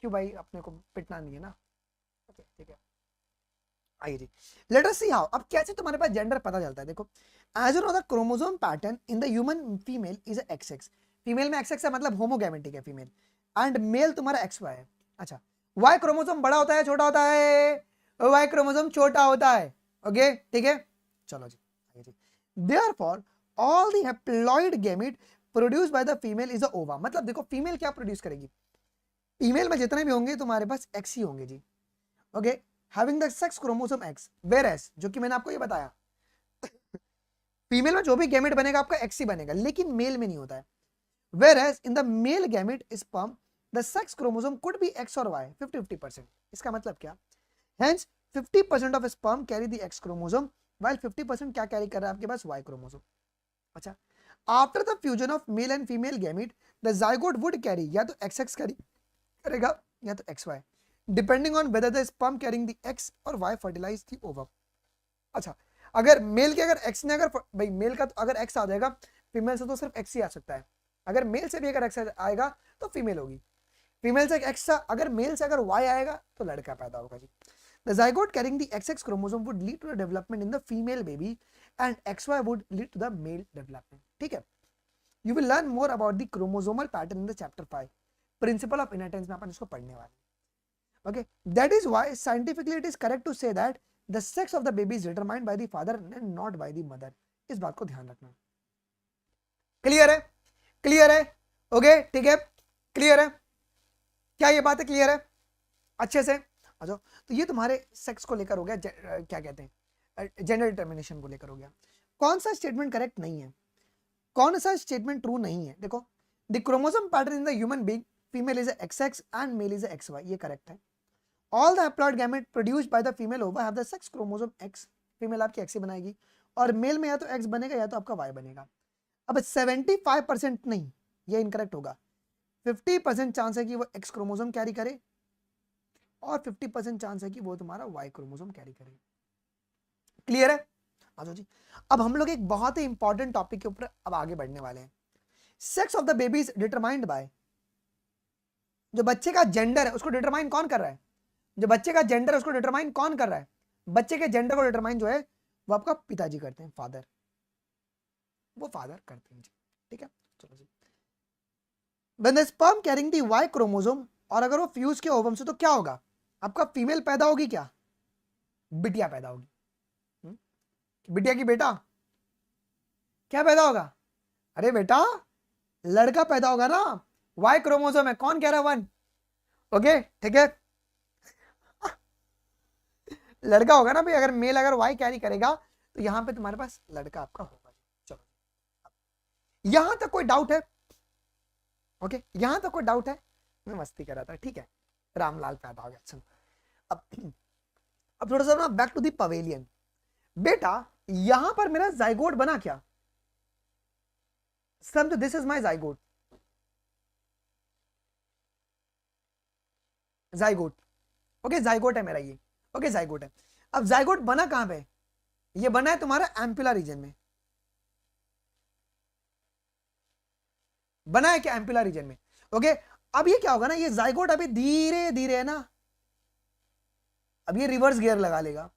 Speaker 1: क्यों भाई अपने को पिटना नहीं है ना। ओके ठीक है, आइए जी, लेट अस सी हाउ, अब कैसे तुम्हारे पास जेंडर पता चलता है, देखो, as you know the chromosome pattern in the human female is XX, female में XX है मतलब होमोगैमेटिक है फीमेल, एंड मेल तुम्हारा XY है। अच्छा, Y क्रोमोसोम बड़ा होता है छोटा होता है, Y क्रोमोसोम छोटा होता है, ओके ठीक है, चलो जी आइए जी। Therefore all the haploid gamete produced by the female is a ova, मतलब देखो फीमेल क्या प्रोड्यूस करेगी, फीमेल में जितने भी होंगे तुम्हारे पास X ही होंगे जी, okay, having the sex chromosome X, whereas जो कि मैंने आपको ये बताया, फीमेल में जो भी गैमेट बनेगा आपका X ही बनेगा, लेकिन मेल में नहीं होता है। whereas in the male gamete sperm the sex chromosome could be X और Y 50-50%, इसका मतलब क्या, hence 50% of sperm carry the X chromosome while 50% क्या कैरी कर रहा है आपके पास, Y chromosome। अच्छा, after the fusion of male and female gamete the zygote would carry या तो XX कैरी करेगा या तो XY, depending on whether the sperm carrying the X और Y फर्टिलाइज द ओवम। अच्छा, अगर मेल के अगर X ने, अगर भाई मेल का तो अगर X आ जाएगा, फीमेल से तो सिर्फ X ही आ सकता है, अगर मेल से भी अगर X आएगा तो फीमेल होगी, फीमेल से X अगर मेल से अगर Y आएगा तो लड़का पैदा होगा जी। The zygote carrying the XX chromosome would lead to the development in the female baby and XY would lead to the male development, ठीक है। You will learn more about the chromosomal pattern in the chapter 5, principle of inheritance में अपन इसको पढ़ने वाले। Okay, that is why scientifically it is correct to say that the sex of the baby is determined by the father and not by the mother, इस बात को ध्यान रखना। Clear है, क्लियर है, ओके ठीक है, क्लियर है, क्या ये बात है क्लियर है अच्छे से, आ जाओ। तो ये तुम्हारे सेक्स को लेकर हो गया, क्या कहते हैं जेंडर डिटर्मिनेशन को लेकर हो गया। कौन सा स्टेटमेंट करेक्ट नहीं है, कौन सा स्टेटमेंट ट्रू नहीं है, देखो, the chromosome pattern in the human being female is XX and male is XY, ये करेक्ट है। All the haploid gamete produced by the female ova have the sex chromosome X, female आपकी X ही बनाएगी, और mail में या तो X बनेगा या तो आपका Y बनेगा। अब 75% नहीं, ये इनकरेक्ट होगा, 50% चांस है कि वो X क्रोमोसोम कैरी करे और 50% चांस है कि वो तुम्हारा वाई क्रोमोसोम कैरी करेगा। क्लियर है? आ जाओ जी। अब हम लोग एक बहुत ही इंपॉर्टेंट टॉपिक के ऊपर अब आगे बढ़ने वाले हैं। Sex of the baby is determined by, जो बच्चे का जेंडर है उसको डिटरमाइन कौन कर रहा है? जो बच्चे का जेंडर है उसको डिटरमाइन कौन कर रहा है? बच्चे के जेंडर को डिटरमाइन जो है वो आपका पिताजी करते हैं, फादर, वो फादर करते हैं जी। ठीक है, चलो जी। When the sperm carrying the Y chromosome, और अगर वो फ्यूज के ओवम से, तो क्या होगा? आपका फीमेल पैदा होगी, क्या बिटिया पैदा होगी? बिटिया की बेटा क्या पैदा होगा? अरे बेटा लड़का पैदा होगा ना, वाई क्रोमोसोम है, कौन कह रहा है 1? ओके ठीक है, लड़का होगा ना भाई, अगर मेल अगर वाई कैरी करेगा तो यहां पे तुम्हारे पास लड़का आपका होगा। चलो यहां तक कोई डाउट है? ओके यहां तक कोई डाउट है? मैं मस्ती कर रहा था, ठीक है, रामलाल पैदा हो गया। चलो अब थोड़ा सा ना बैक टू दी पवेलियन। बेटा यहां पर मेरा जाइगोट बना क्या? समझो this is my zygote, zygote, okay zygote है मेरा ये, ओके जाइगोट है। अब जाइगोट बना कहां पे? ये बना है तुम्हारा एम्पुला रीजन में, बना है क्या एम्पुला रीजन में? ओके अब ये क्या होगा ना, ये जाइगोट अभी धीरे धीरे है ना, अब ये रिवर्स गियर लगा लेगा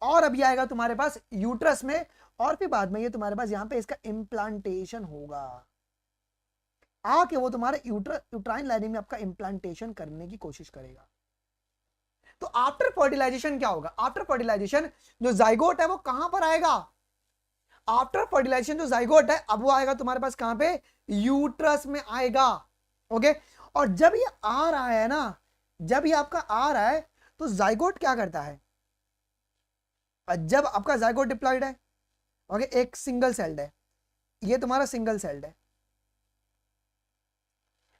Speaker 1: और अभी आएगा तुम्हारे पास यूट्रस में, और फिर बाद में ये तुम्हारे पास यहां पे इसका इम्प्लांटेशन होगा, आके वो तुम्हारे यूट्राइन लाइनिंग में आपका इम्प्लांटेशन करने की कोशिश करेगा। तो आफ्टर फर्टिलाइजेशन क्या होगा? आफ्टर फर्टिलाइजेशन जो जाइगोट है वो कहां पर आएगा? आफ्टर फर्टिलाइजेशन जो जाइगोट है अब वो आएगा तुम्हारे पास कहां पे? यूट्रस में आएगा। ओके और जब ये आ रहा है ना, जब ये आपका आ रहा है तो जाइगोट क्या करता है? जब आपका जाइगोट डिप्लॉयड है, ओके एक सिंगल सेल्ड है, ये तुम्हारा सिंगल सेल्ड है,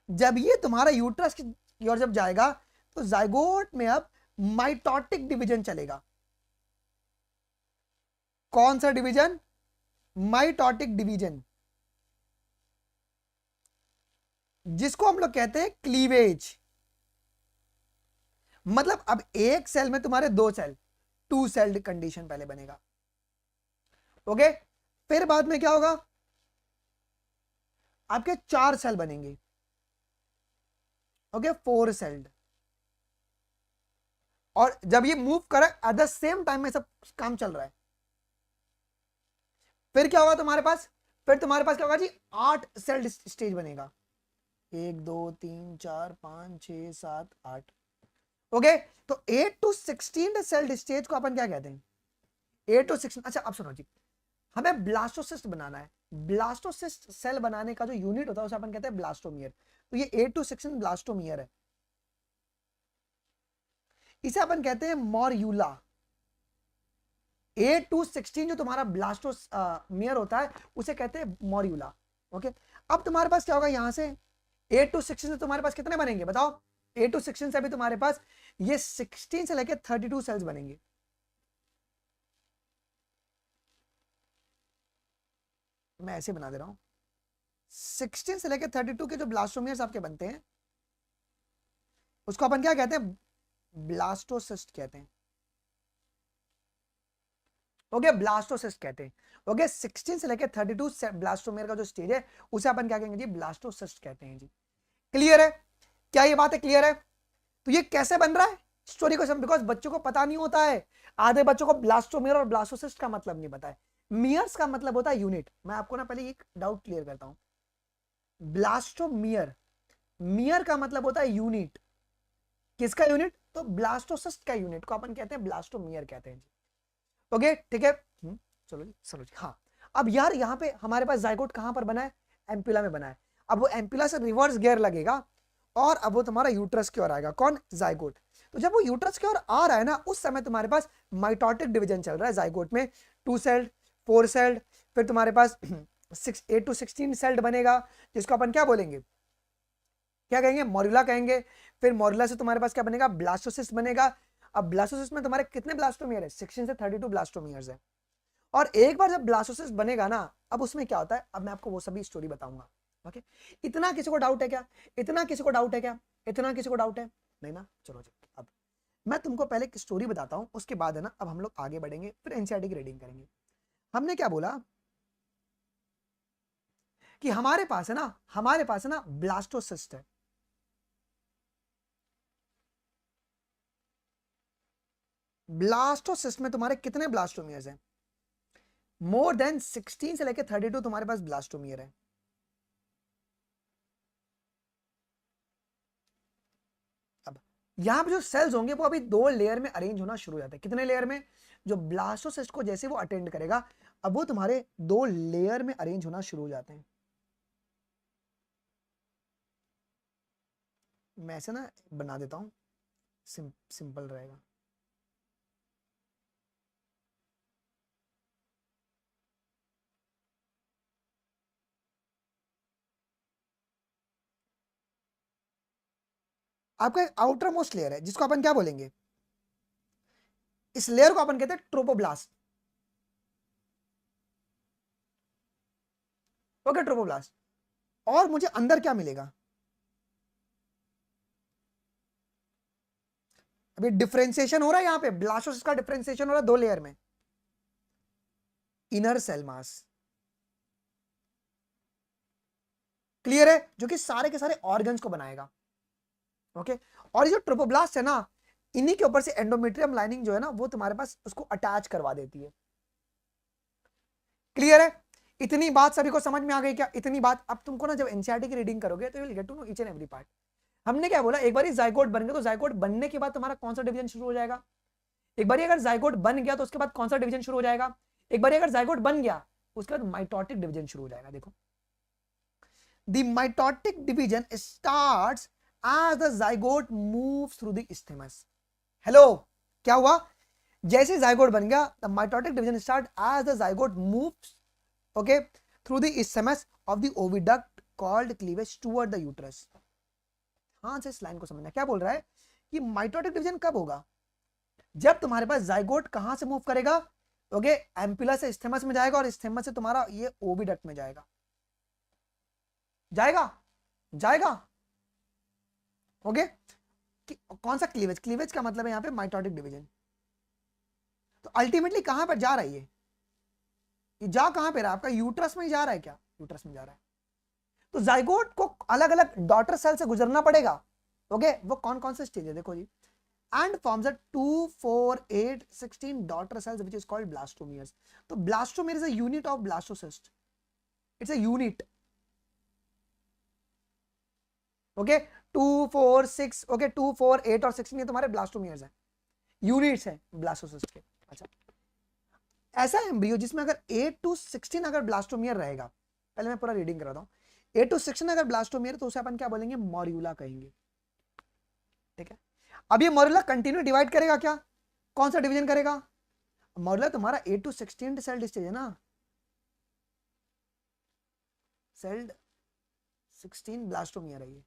Speaker 1: जब ये तुम्हारा यूट्रस की ओर जब जाएगा तो जाइगोट में अब माइटोटिक डिवीजन चलेगा। कौन सा डिवीजन? माइटोटिक डिवीजन, जिसको हम लोग कहते हैं क्लीवेज। मतलब अब एक सेल में तुम्हारे 2 सेल, 2 सेल्ड कंडीशन पहले बनेगा। ओके फिर बाद में क्या होगा? आपके 4 सेल बनेंगे, ओके 4 सेल्ड। और जब ये मूव करे एट द सेम टाइम में सब काम चल रहा है, फिर क्या होगा तुम्हारे पास? फिर तुम्हारे पास क्या होगा जी? 8 सेल्ड स्टेज बनेगा, 1 2 3 4 5 6 7 8। ओके तो 8 to 16 सेल्ड स्टेज को अपन क्या कहते हैं? 8 to 16। अच्छा अब सुनो जी, हमें ब्लास्टोसिस्ट बनाना है। ब्लास्टोसिस्ट सेल बनाने का जो यूनिट होता है उसे अपन कहते हैं ब्लास्टोमियर। तो ये 8 to 16 ब्लास्टोमियर है, इसे अपन कहते हैं मॉर्यूला। 8 to 16 जो तुम्हारा ब्लास्टोमियर होता है उसे कहते हैं मॉर्यूला। ओके अब तुम्हारे पास क्या होगा? यहां से 8 to 16 से तुम्हारे पास कितने बनेंगे बताओ? 8 to 16 से अभी तुम्हारे पास ये 16 से लेके 32 सेल्स बनेंगे। मैं ऐसे बना दे रहा हूं, 16 से लेके 32 के जो ब्लास्टोमियर्स आपके बनते हैं उसको अपन क्या कहते हैं? ब्लास्टोसिस्ट कहते हैं। ओके ब्लास्टोसिस्ट कहते हैं। ओके 16 से लेके 32 ब्लास्टोमियर का जो स्टेज है उसे अपन क्या कहेंगे जी? ब्लास्टोसिस्ट कहते हैं जी। क्लियर है? क्या ये बात है क्लियर है? तो ये कैसे बन रहा है स्टोरी को समझ, बिकॉज बच्चों को पता नहीं होता है, आधे बच्चों को ब्लास्टोमियर और ब्लास्टोसिस्ट का मतलब नहीं पता है। मियर्स का मतलब होता है यूनिट। मैं आपको ना पहले एक डाउट क्लियर करता हूं, ब्लास्टोमियर, मियर का मतलब होता है यूनिट। किसका यूनिट? तो ब्लास्टोसिस्ट का यूनिट को अपन कहते हैं ब्लास्टोमियर कहते हैं जी। ओके ठीक है चलो जी, चलो जी। हाँ अब यार यहाँ पे हमारे पास जाइगोट कहां पर बना है? एम्पुला में बना है। अब वो एम्पुला से रिवर्स गियर लगेगा और अब वो तुम्हारा यूट्रस की ओर आएगा। कौन? जाइगोट। तो जब वो यूट्रस की ओर आ रहा है ना उस समय तुम्हारे पास माइटोटिक डिवीजन चल रहा है जाइगोट में, 2 सेल्ड 4 सेल्ड, फिर तुम्हारे पास 8 to 16 सेल्ड बनेगा, जिसको अपन क्या बोलेंगे? क्या कहेंगे? मॉर्यूला कहेंगे। फिर मॉर्यूला से तुम्हारे पास क्या बनेगा? ब्लास्टोसिस्ट बनेगा। अब ब्लास्टोसिस्ट में तुम्हारे कितने ब्लास्टोमियर है? 16 से 32 ब्लास्टोमियर्स है। और एक बार जब ब्लास्टोसिस्ट बनेगा ना, अब उसमें क्या होता है, अब मैं आपको वो सभी स्टोरी बताऊंगा। ओके इतना किसी को डाउट है क्या? इतना किसी को डाउट है क्या? इतना किसी को डाउट है? नहीं ना? चलो जी अब मैं तुमको पहले एक स्टोरी बताता हूं, उसके बाद है ना अब हम लोग आगे बढ़ेंगे, फिर एनसीईआरटी की रीडिंग करेंगे। हमने क्या बोला कि हमारे पास है ना ब्लास्टोसिस्ट है। ब्लास्टोसिस्ट में तुम्हारे कितने ब्लास्टोमियर्स हैं? मोर देन 16 से लेकर 32 तुम्हारे पास ब्लास्टोमियर है। अब यहां पे जो सेल्स होंगे वो अभी 2 लेयर में अरेंज होना शुरू हो जाते हैं। कितने लेयर में? जो ब्लास्टोसिस्ट को जैसे वो अटेंड करेगा, अब वो तुम्हारे 2 लेयर में अरेंज होना शुरू हो जाते हैं। मैं ऐसे ना बना देता हूं, सिंपल रहेगा। आपका एक आउटर मोस्ट लेयर है जिसको अपन क्या बोलेंगे, इस लेयर को अपन कहते हैं ट्रोपोब्लास्ट। Okay, trophoblast. और मुझे अंदर क्या मिलेगा? अभी डिफरेंशिएशन हो रहा है, यहां पे ब्लास्टोसिस्ट का डिफरेंशिएशन हो रहा है 2 लेयर में। इनर सेल मास, क्लियर है, जो कि सारे के सारे ऑर्गन्स को बनाएगा। ओके, और ये जो ट्रोपोब्लास्ट है ना, इन्हीं के ऊपर से एंडोमेट्रियम लाइनिंग जो है ना वो तुम्हारे पास उसको अटैच करवा देती है। क्लियर है? इतनी बात सभी को समझ में आ गई क्या? इतनी बात अब तुमको ना जब एनसीईआरटी की रीडिंग करोगे तो you will get to know each and every part. हमने क्या बोला, एक बार जाइगोट बन गया तो जाइगोट बनने के बाद तुम्हारा कौन सा डिवीजन शुरू हो जाएगा? एक बार अगर जाइगोट बन गया तो उसके बाद कौन सा डिवीजन शुरू हो जाएगा? एक बार अगर जाइगोट बन गया उसके बाद माइटोटिक डिवीजन शुरू हो जाएगा। देखो, the mitotic division starts as the zygote moves through the isthmus. Hello, क्या हुआ? जैसे जाइगोट बन गया, the mitotic division start as the zygote moves, okay, through the isthmus of the oviduct called cleavage toward the uterus. हाँ, से इस line को समझना। क्या बोल रहा है कि माइटोटिक डिवीजन कब होगा? जब तुम्हारे पास जाइगोट कहां से मूव करेगा? ओके, एम्पुला से इस्थेमस में जाएगा और इस्थेमस से तुम्हारा ये ओविडक्ट में जाएगा। जाएगा। ओके, कौन सा क्लीवेज? क्लीवेज का मतलब है यहां पे माइटोटिक डिवीजन। तो अल्टीमेटली कहां पर जा रही है ये? जा कहां पे रहा है आपका? यूट्रस में ही जा रहा है क्या? यूट्रस में जा रहा है। तो जाइगोट को अलग अलग डॉटर सेल से गुजरना पड़ेगा। ओके, वो कौन कौन से स्टेज है देखो जी, and forms a 2, 4, 8, 16 daughter cells which is called blastomeres. तो blastomere is a unit of blastocyst. It's a unit. Okay, 2, 4, 6, okay, 2, 4, 8 और 16 ये तुम्हारे blastomeres हैं, यूनिट्स हैं ब्लास्टोसिस्ट के। अच्छा, ऐसा एम्ब्रियो जिसमें अगर 8 to 16 अगर ब्लास्टोमियर रहेगा, पहले मैं पूरा रीडिंग कराता हूं, 8 to 16 अगर ब्लास्टोमियर तो उसे अपन क्या बोलेंगे? मॉर्यूला कहेंगे। ठीक है, अब ये मॉर्यूला कंटिन्यू डिवाइड करेगा क्या? कौन सा डिवीजन करेगा? मॉर्यूला तुम्हारा 8 to 16 सेल्ड स्टेज है ना, सेल्ड 16 ब्लास्टोमियर है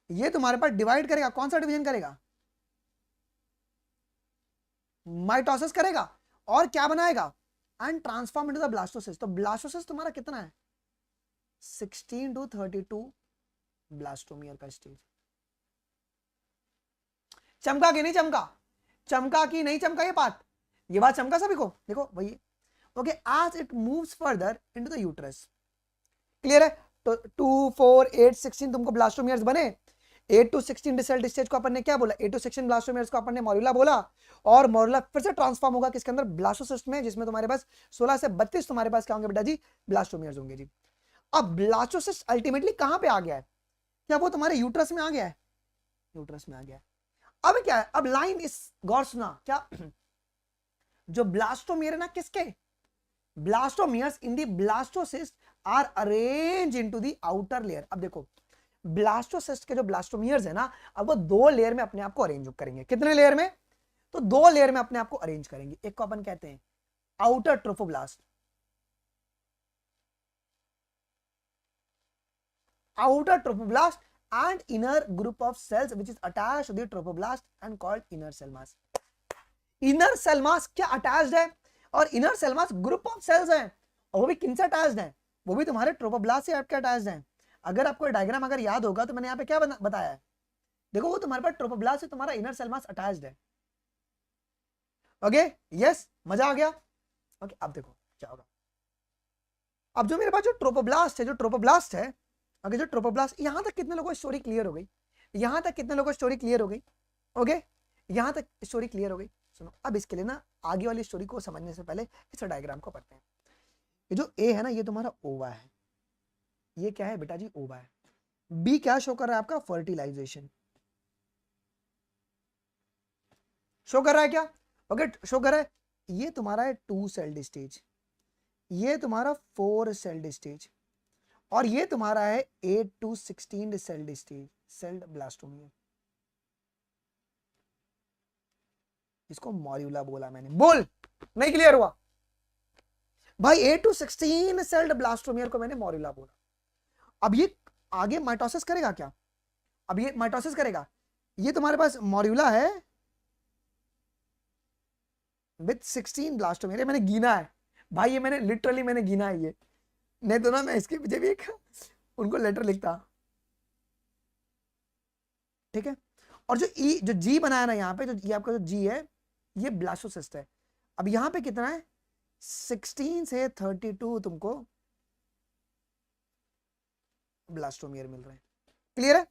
Speaker 1: ये तुम्हारे पास डिवाइड करेगा। कौन सा डिवीजन करेगा? माइटोसिस करेगा और क्या बनाएगा? And transform into the blastocyst. तो ब्लास्टोसिस्ट तुम्हारा कितना है? 16 to 32 ब्लास्टोमियर का स्टेज। चमका कि नहीं चमका? चमका कि नहीं चमका? ये बात चमका सभी को? देखो वही। Okay, as it moves further into the uterus, clear है? तो 2, 4, 8, 16 तुमको ब्लास्टोमियर्स बने। 8 to 16 डिसेल्ड स्टेज को अपन ने क्या बोला? 8 to 16 ब्लास्टोमियर्स को अपन ने मॉर्यूला बोला, और मॉर्यूला फिर से ट्रांसफॉर्म होगा किसके अंदर? ब्लास्टोसिस्ट में, जिसमें तुम्हारे पास 16 से 32 तुम्हारे पास क्या होंगे बेटा जी? ब्लास्टोमियर्स होंगे जी। अब ब्लास्टोसिस्ट अल्टीमेटली कहां पे आ गया है? क्या वो तुम्हारे यूट्रस में आ गया है? यूट्रस में आ गया है। अब क्या है? अब लाइन इस गौर सुना क्या? जो ब्लास्टोमियर है ना, किसके? Blastomeres in the blastocyst are arrange into the outer layer. अब देखो, ब्लास्टोसिस्ट के जो ब्लास्टोमियर्स है ना, अब वो 2 लेयर में अपने आप को अरेंज करेंगे। कितने लेयर में? तो 2 लेयर में अपने आप को अरेंज करेंगे। एक को अपन कहते हैं outer trophoblast, outer trophoblast and inner group of cells which is attached to the trophoblast and called inner cell mass. inner cell mass क्या अटैच्ड है? और inner cell mass group of cells है, और वो भी किनसे अटैच्ड है? वो भी तुम्हारे ट्रोफोब्लास्ट से आपके अटैच्ड है। अगर आपको डायग्राम अगर याद होगा तो मैंने यहाँ पे क्या बताया है? देखो वो तुम्हारे पास ट्रोपोब्लास्ट से तुम्हारा इनर सेल मास अटैच्ड है। ओके यस, मजा आ गया। ओके अब देखो क्या होगा। अब जो मेरे पास जो ट्रोपोब्लास्ट है, ओके जो ट्रोपोब्लास्ट, यहां तक कितने लोगों को स्टोरी क्लियर हो गई? यहां तक कितने लोगों को स्टोरी क्लियर हो गई? ओके यहां तक स्टोरी क्लियर हो गई। सुनो अब इसके लिए ना आगे वाली स्टोरी को समझने से पहले इस डायग्राम को पढ़ते हैं। ये जो ए है ना ये तुम्हारा ओवा है, ये क्या है बेटा जी? ओवा है। बी क्या शो कर रहा है आपका? फर्टिलाइजेशन शो कर रहा है क्या? ओके शो कर रहा है। ये तुम्हारा है 2 सेल्ड स्टेज, ये तुम्हारा 4 सेल्ड स्टेज, और ये तुम्हारा है 8 to 16 sailed stage, sailed blastomere. इसको मॉर्यूला बोला मैंने, बोल नहीं क्लियर हुआ भाई? 8 to 16 सेल्ड ब्लास्टोमियर को मैंने मॉर्यूला बोला। अब ये आगे माइटोसिस करेगा क्या? अब ये माइटोसिस करेगा। ये तुम्हारे पास मॉर्यूला है विथ 16 ब्लास्टोमियर, मैंने गिना है भाई, ये मैंने लिटरली मैंने गिना है ये, नहीं तो ना मैं इसके पीछे भी एक उनको लेटर लिखता। ठीक है, और जो ई जो जी बनाया ना यहाँ पे, जो ये आपका जो जी है ये ब्लास्टोसिस्ट है। अब यहाँ पे कितना है? 16 से 32 तुमको ब्लास्टोमियर मिल रहे हैं। क्लियर है?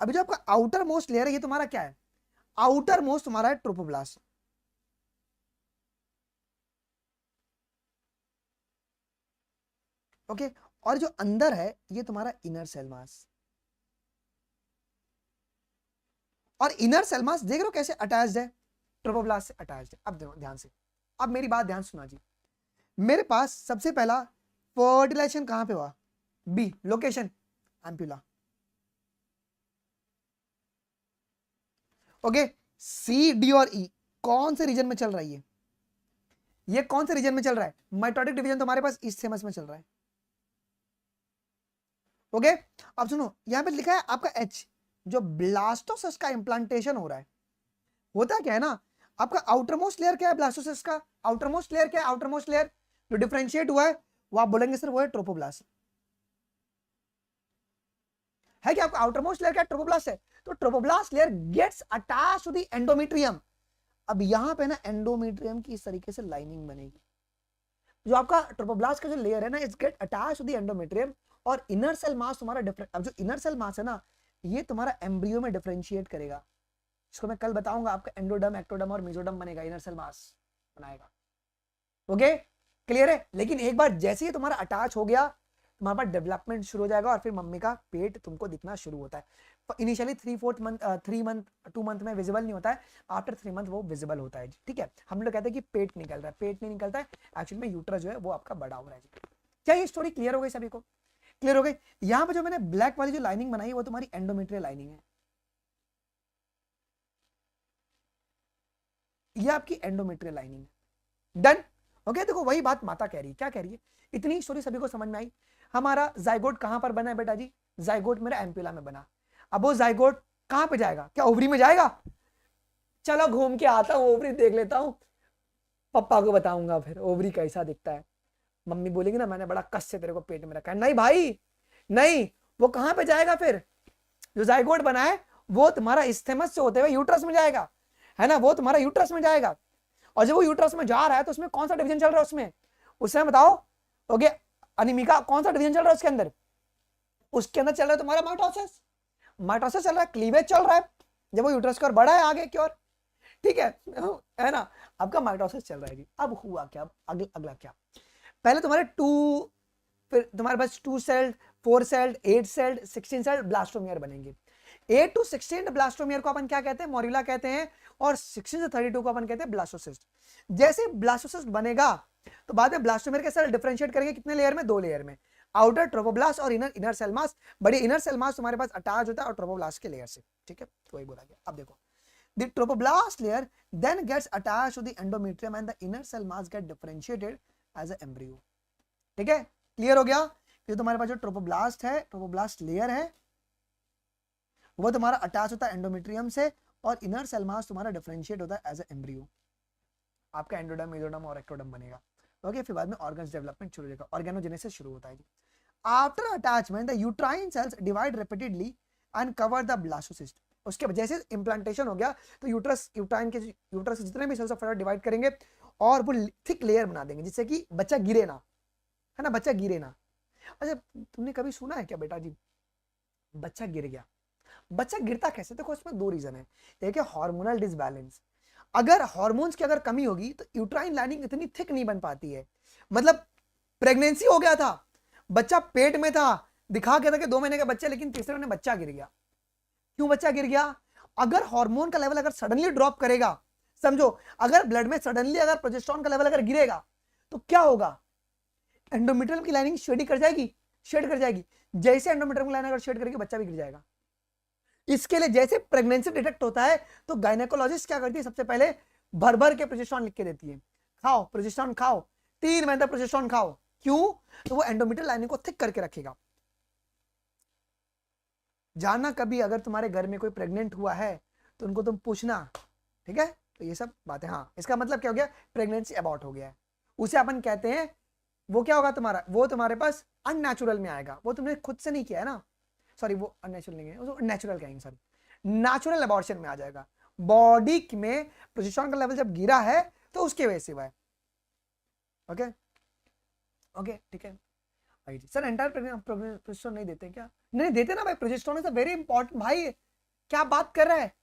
Speaker 1: अभी जो आपका आउटर मोस्ट लेयर है ये तुम्हारा क्या है? आउटर मोस्ट तुम्हारा है ट्रोपोब्लास्ट। ओके और जो अंदर है ये तुम्हारा इनर सेल मास। और इनर सेल मास देख रहे हो कैसे अटैच्ड है? ट्रोपोब्लास्ट से अटैच्ड है। अब देखो ध्यान से, अब मेरी बात ध्यान सुना जी। मेरे पास सबसे पहला फर्टिलाइजेशन कहां पे हुआ? B location ampulla. Okay C D और ई कौन से रीजन में चल रहा है? ये कौन से रीजन में चल रहा है? माइटोटिक डिवीजन तुम्हारे पास ईस्थेमस में चल रहा है। ओके अब सुनो यहां पे लिखा है आपका एच, जो ब्लास्टोसिस्ट का इंप्लांटेशन हो रहा है। होता क्या है ना, आपका आउटर मोस्ट लेयर क्या है ब्लास्टोसिस्ट का? आउटर मोस्ट लेयर क्या है? आउटर मोस्ट लेयर जो डिफरेंशिएट हुआ है वो आप बोलेंगे सर वो है ट्रोपोब्लास्ट। है क्या आपका आउटर मोस्ट लेयर क्या? ट्रोपोब्लास्ट है। तो trophoblast layer gets attached to the endometrium. अब यहां पे ना एंडोमेट्रियम की इस तरीके से लाइनिंग बनेगी। जो आपका ट्रोपोब्लास्ट का जो लेयर है ना it's get attached to the endometrium, और इनर सेल मास तुम्हारा डिफरेंट। अब जो इनर सेल मास है ना ये तुम्हारा एम्ब्रियो में डिफरेंशिएट करेगा, इसको मैं कल बताऊंगा। आपका एंडोडर्म, एक्टोडर्म और मेसोडर्म बनेगा, इनर सेल मास बनाएगा। ओके क्लियर है? लेकिन एक बार जैसे ही तुम्हारा अटैच हो गया तुम्हारे पास डेवलपमेंट शुरू हो जाएगा, और फिर मम्मी का पेट तुमको दिखना शुरू होता है। इनिशियली 3-4 मंथ 3 मंथ 2 मंथ में विजिबल नहीं होता है, आफ्टर 3 मंथ वो विजिबल होता है। ठीक है, हम लोग कहते हैं कि पेट निकल रहा है, पेट नहीं निकलता है, एक्चुअली में यूट्रस जो है वो आपका बड़ा हो रहा है। क्या ये स्टोरी क्लियर हो गई सभी को? क्लियर हो गई? यहाँ पे जो मैंने ब्लैक वाली जो लाइनिंग बनाई है वो तुम्हारी एंडोमेट्रियल लाइनिंग है, ये आपकी एंडोमेट्रियल लाइनिंग है। डन? ओके देखो वही बात माता कह रही है। क्या कह रही है? इतनी स्टोरी सभी को समझ में आई। हमारा जाइगोट कहां पर बना है बेटा जी? जाइगोट मेरा एम्प्यूला में बना। अब वो जाइगोट कहां पे जाएगा? क्या ओवरी में जाएगा? चलो घूम के आता हूँ, ओवरी देख लेता हूँ, पप्पा को बताऊंगा फिर ओवरी कैसा दिखता है। मम्मी बोलेगी ना मैंने बड़ा कस से तेरे को पेट में रखा है। नहीं भाई नहीं, वो कहां पे जाएगा फिर? जो जाइगोट बना है वो तुम्हारा इस्थेमस से होते हुए यूट्रस में जाएगा, है ना? वो तुम्हारा यूट्रस में जाएगा, और जब वो यूट्रस में जा रहा है तो उसमें कौन सा डिवीजन चल रहा है? उसमें बताओ। ओके अनिमिका कौन सा डिवीजन चल रहा है उसके अंदर? उसके अंदर चल रहा है तुम्हारा माइटोसिस। माइटोसिस चल रहा है, क्लीवेज चल रहा है, जब वो यूट्रस की ओर बढ़ा है आगे की ओर। ठीक है ना? आपका माइटोसिस चल रहा है जी। अब हुआ क्या? अगला क्या? पहले तुम्हारे फिर तुम्हारे पास 2 sailed, 4 sailed, 8 sailed, 16 sailed blastomere बनेंगे। 8 to 16 ब्लास्टोमियर को अपन क्या कहते हैं? मॉर्यूला कहते हैं, और 16 से 32 को अपन कहते हैं ब्लास्टोसिस्ट। जैसे ब्लास्टोसिस्ट बनेगा तो बाद में ब्लास्टोमियर के सेल डिफरेंशिएट करेंगे कितने लेयर में? 2 लेयर में, आउटर ट्रोपोब्लास्ट और इनर सेल मास। बड़ी इनर सेल मास तुम्हारे पास अटैच होता है और ट्रोपोब्लास्ट के लेयर से। ठीक है, तो वही बोला गया। अब देखो the trophoblast layer then gets attached to the endometrium and the inner cell mass get differentiated as a embryo। ठीक है, क्लियर हो गया? कि तुम्हारे पास जो ट्रोपोब्लास्ट है, ट्रोपोब्लास्ट लेयर है, वो तुम्हारा अटैच होता है एंडोमेट्रियम से, और इनर सेल मास तुम्हारा डिफरेंशिएट होता है एज ए एम्ब्रियो। आपका एंडोडर्म, मेसोडर्म और एक्टोडर्म बनेगा। ओके फिर बाद में ऑर्गन्स डेवलपमेंट शुरू हो जाएगा, ऑर्गेनोजेनेसिस शुरू होता है। After attachment the uterine cells divide repeatedly and cover the blastocyst. उसके जैसे इम्प्लांटेशन हो गया तो यूट्रस यूट्राइन के यूट्रस जितने भी सेल्स ऑफ फाइबर डिवाइड करेंगे और वो थिक लेयर बना देंगे जिससे कि बच्चा गिरे ना, है ना, बच्चा गिरे ना। अच्छा तुमने कभी सुना है क्या बेटा जी बच्चा गिर गया? बच्चा गिरता कैसे? देखो इसमें दो रीजन है। एक है हार्मोनल डिसबैलेंस। अगर हार्मोन्स की अगर कमी होगी तो यूट्राइन लाइनिंग इतनी थिक नहीं बन पाती है। मतलब प्रेगनेंसी हो गया था, बच्चा पेट में था, दिखा गया था कि 2 महीने का बच्चा, लेकिन तीसरे महीने बच्चा गिर गया। क्यों बच्चा गिर गया? अगर हार्मोन का लेवल अगर सडनली ड्रॉप करेगा, समझो अगर ब्लड में सडनली अगर प्रोजेस्टेरोन का लेवल अगर गिरेगा तो क्या होगा? एंडोमेट्रियम की लाइनिंग शेड कर जाएगी, शेड कर जाएगी। जैसे एंडोमेट्रियम की लाइनिंग अगर शेड करेगी बच्चा भी गिर जाएगा। इसके लिए जैसे प्रेगनेंसी डिटेक्ट होता है तो गायनेकोलॉजिस्ट क्या करती है, सबसे पहले भर भर के प्रोजेस्टेरोन लिख के देती है, खाओ प्रोजेस्टेरोन खाओ, 3 महीने तक प्रोजेस्टेरोन खाओ। क्यों? तो वो एंडोमेट्रियल लाइनिंग को थिक करके रखेगा। जानना कभी अगर तुम्हारे घर में कोई प्रेग्नेंट हुआ है तो उनको तुम पूछना, ठीक है? तो ये सब बातें, हाँ इसका मतलब क्या हो गया, प्रेगनेंसी अबॉर्ट हो गया है। उसे अपन कहते हैं, वो क्या होगा तुम्हारा, वो तुम्हारे पास अननेचुरल में आएगा, वो तुमने खुद से नहीं किया है ना, सॉरी वो अननेचुरल नहीं है, उसको नेचुरल कहेंगे, सॉरी नेचुरल अबॉर्शन में आ जाएगा। बॉडी में प्रोजेस्टेरोन का लेवल जब गिरा है तो उसके वजह से हुआ है। ओके ओके ठीक है सर, एंटायर प्रोजेस्टेरोन नहीं देते क्या? नहीं देते ना भाई, प्रोजेस्टेरोन इज वेरी इंपॉर्टेंट। भाई क्या बात कर रहा है,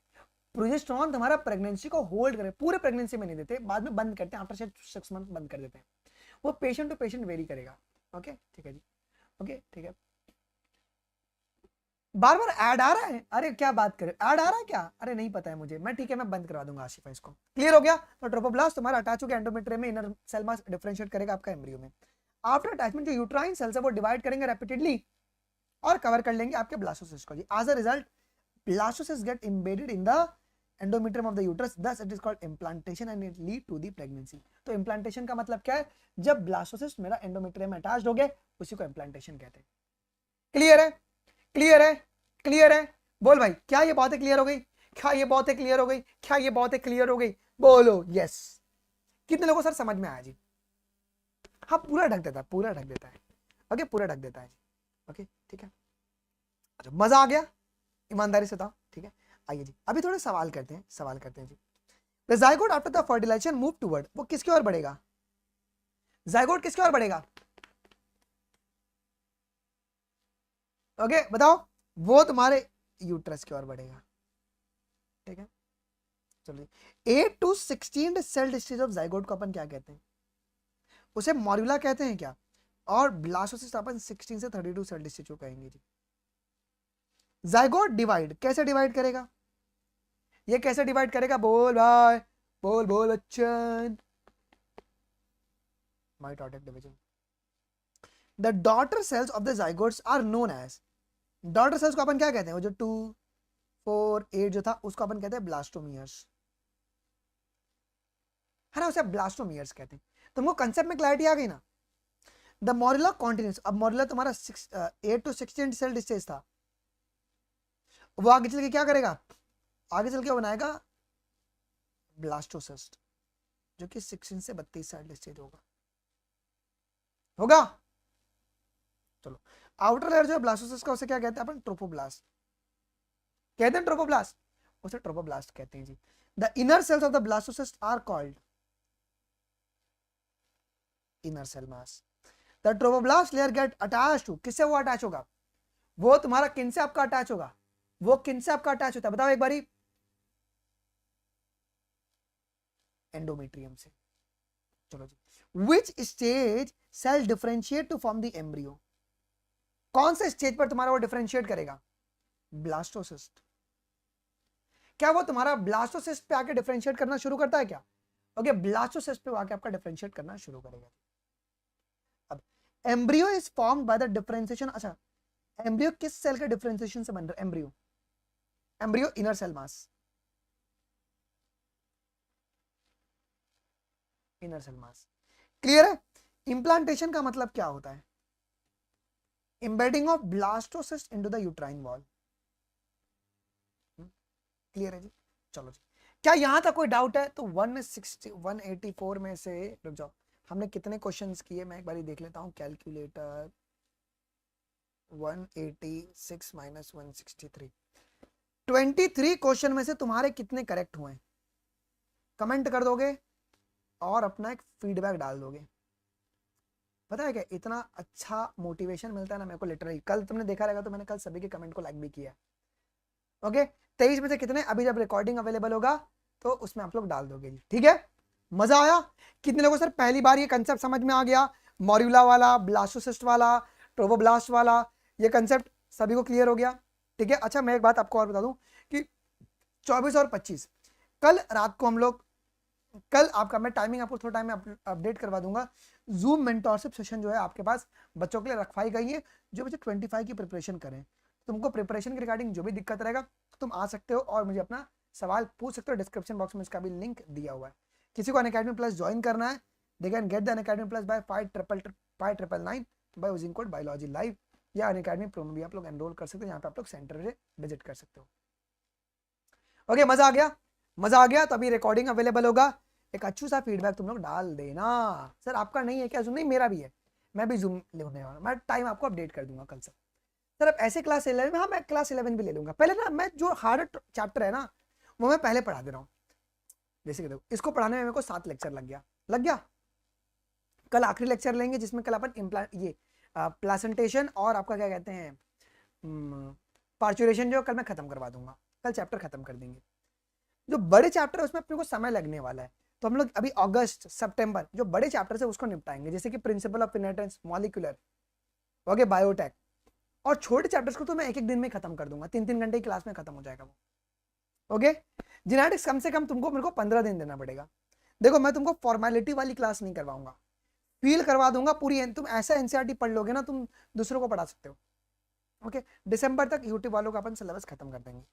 Speaker 1: प्रोजेस्टेरोन तुम्हारा प्रेगनेंसी को होल्ड करे, पूरे प्रेगनेंसी में नहीं देते, बाद में बंद करते हैं, आफ्टर 6 मंथ बंद कर देते हैं। वो पेशेंट टू पेशेंट वेरी करेगा। ओके ठीक है जी, ओके ठीक है। बार बार ऐड आ रहा है, अरे क्या बात करें, ऐड आ रहा है क्या? अरे नहीं पता है मुझे, मैं ठीक है मैं बंद करवा दूंगा आशिफा इसको। क्लियर हो गया? तो ट्रोपोब्लास्ट तुम्हारा अटैच हो गया एंडोमेट्रियम में, इनर सेल मास डिफरेंशिएट करेगा आपका एम्ब्रियो में। आफ्टर अटैचमेंट जो यूट्राइन सेल्स है वो डिवाइड करेंगे रैपिडली और कवर कर लेंगे आपके ब्लास्टोसिस्ट को जी। As a result blastocysts get embedded in the endometrium of the uterus, thus it is called implantation and it lead to the pregnancy। तो implantation का मतलब क्या है? जब blastocyst मेरा endometrium में अटैच्ड हो गए उसी को implantation कहते हैं। क्लियर है? क्लियर है? क्लियर है? बोल भाई, क्या ये बातें क्लियर हो गई? क्या ये बातें क्लियर हो गई? क्या ये बातें क्लियर हो गई? बोलो यस। कितने लोगों सर समझ में आया जी? हाँ पूरा ढक देता है, पूरा ढक देता है। ओके पूरा ढक देता है जी। ओके ठीक है, अच्छा मजा आ गया, ईमानदारी से था, ठीक है। आइए जी अभी थोड़े सवाल करते हैं, सवाल करते हैं जी। The zygote after the fertilization move toward, वो किसकी ओर बढ़ेगा? जाइगोट किसकी ओर बढ़ेगा? ओके बताओ, वो तुम्हारे यूट्रस की ओर बढ़ेगा, ठीक है। चलिए 8 to 16 cell stage of zygote को अपन क्या कहते हैं? उसे मॉर्यूला कहते हैं क्या? और ब्लास्टोसिस्ट अपन 16 से 32 सेल स्टेज को कहेंगे जी। जाइगोट डिवाइड कैसे डिवाइड करेगा? ये कैसे डिवाइड करेगा? बोल भाई, बोल बोल Bachchan. Mitotic division. The daughter cells of the zygotes are known as, daughter cells को अपन क्या कहते हैं? वो जो 2 4 8 जो था उसको अपन कहते हैं ब्लास्टोमियर्स, है ना, उसे ब्लास्टोमियर्स कहते हैं। तुमको कंसेप्ट में क्लैरिटी आ गई ना? द मॉर्यूला कॉन्टिन्यूस, अब मॉर्यूला तुम्हारा 8 to 16 सेल स्टेज था, वो आगे चल के क्या करेगा? आगे चल के बनाएगा ब्लास्टोसिस्ट जो कि 16 से 32 सेल स्टेज होगा, होगा। चलो आउटर लेयर जो है ब्लास्टोसिस्ट का उसे क्या कहते हैं अपन? ट्रोपोब्लास्ट कहते हैं, ट्रोपोब्लास्ट, उसे ट्रोपोब्लास्ट कहते हैं जी। The inner cells of the blastocyst are called inner cell mass. The trophoblast layer get attach to, किससे वो अटैच होगा? वो तुम्हारा किन से आपका अटैच होगा? वो किन से आपका अटैच होता है बताओ एक बारी? एंडोमेट्रियम से। चलो जी, which stage cell differentiate to form the embryo, कौन से स्टेज पर तुम्हारा वो डिफरेंशिएट करेगा? ब्लास्टोसिस्ट। क्या वो तुम्हारा ब्लास्टोसिस्ट पे आके डिफरेंशिएट करना शुरू करता है क्या? ओके ब्लास्टोसिस्ट पे आके आपका डिफरेंशिएट करना शुरू करेगा। अब embryo is formed by the differentiation, अच्छा एम्ब्रियो किस सेल के डिफरेंशिएशन से बन रहा है? Embryo, embryo inner cell mass, inner cell mass. Clear है? इंप्लांटेशन का मतलब क्या होता है? Embedding of blastocyst into the uterine wall. Clear है जी? चलो जी, क्या यहां तक कोई डाउट है? तो 184 में से रुक जाओ, हमने कितने क्वेश्चंस किए मैं एक बार देख लेता हूं, कैलकुलेटर। 186 - 163, 23 क्वेश्चन में से तुम्हारे कितने करेक्ट हुए? कमेंट कर दोगे और अपना एक फीडबैक डाल दोगे। पता है क्या, इतना अच्छा मोटिवेशन मिलता है ना मेरे को लिटरली। कल तुमने देखा रहेगा तो मैंने कल सभी के कमेंट को लाइक भी किया। ओके, 23 में से कितने? अभी जब रिकॉर्डिंग अवेलेबल होगा तो उसमें आप लोग डाल दोगे। ठीक है, मजा आया? कितने लोगों सर पहली बार ये कंसेप्ट समझ में आ गया? मॉर्यूला वाला, ब्लास्टोसिस्ट वाला, ट्रोफोब्लास्ट वाला, ये कंसेप्ट सभी को क्लियर हो गया? ठीक है। अच्छा, मैं एक बात आपको और बता दूं कि 24 और 25 कल रात को हम लोग, कल आपका मैं टाइमिंग आपको थोड़ा टाइम में अपडेट करवा दूंगा। जूम मेंटोरशिप सेशन जो है आपके पास बच्चों के लिए रखवाई गई है, जो बच्चे 25 की प्रिपरेशन करें। तुमको प्रिपरेशन के रिगार्डिंग जो भी दिक्कत रहेगा तुम आ सकते हो और मुझे अपना सवाल पूछ सकते हो। डिस्क्रिप्शन बॉक्स में इसका भी लिंक दिया हुआ है। किसी को अनअकैडमी प्लस ज्वाइन करना है, they can get the Unacademy plus by 5999 by using code biology live, या अनअकैडमी प्रो में भी आप लोग एनरोल कर सकते हो। यहाँ पे आप लोग सेंटर से विजिट कर सकते हो। ओके, मजा आ गया? मजा आ गया तो अभी रिकॉर्डिंग अवेलेबल होगा। एक अच्छा सा फीडबैक तुम लोग डाल देना। सर आपका नहीं है क्या जूम? नहीं, मेरा भी है, मैं भी जूम लेने वाला। मैं टाइम आपको अपडेट कर दूंगा कल से। सर अब ऐसे क्लास 11 में, हाँ मैं क्लास 11 भी ले लूंगा। पहले ना मैं जो हार्ड चैप्टर है ना वो मैं पहले पढ़ा दे रहा हूँ। जैसे कि देखो, इसको पढ़ाने में मेरे को 7 लेक्चर लग गया। कल आखिरी लेक्चर लेंगे जिसमें कल अपन ये प्लासेंटेशन और आपका क्या कहते हैं पार्चुरेशन जो कल मैं खत्म करवा दूंगा। कल चैप्टर खत्म कर देंगे। जो बड़े चैप्टर है उसमें अपने को समय लगने वाला है, तो हम लोग अभी अगस्त सितंबर जो बड़े चैप्टर है उसको निपटाएंगे, जैसे कि principle of inheritance, molecular, okay, biotech. और छोटे चैप्टर्स को तो मैं एक एक दिन में खत्म कर दूंगा, 3-3 घंटे की क्लास में खत्म हो जाएगा वो। ओके, जेनेटिक्स कम से कम तुमको मेरे को 15 दिन देना पड़ेगा। देखो मैं तुमको फॉर्मेलिटी वाली क्लास नहीं करवाऊंगा, फील करवा दूंगा पूरी। तुम ऐसा एनसीईआरटी पढ़ लोगे ना, तुम दूसरों को पढ़ा सकते हो। ओके, दिसंबर तक यूट्यूब वालों का अपन सिलेबस खत्म कर देंगे।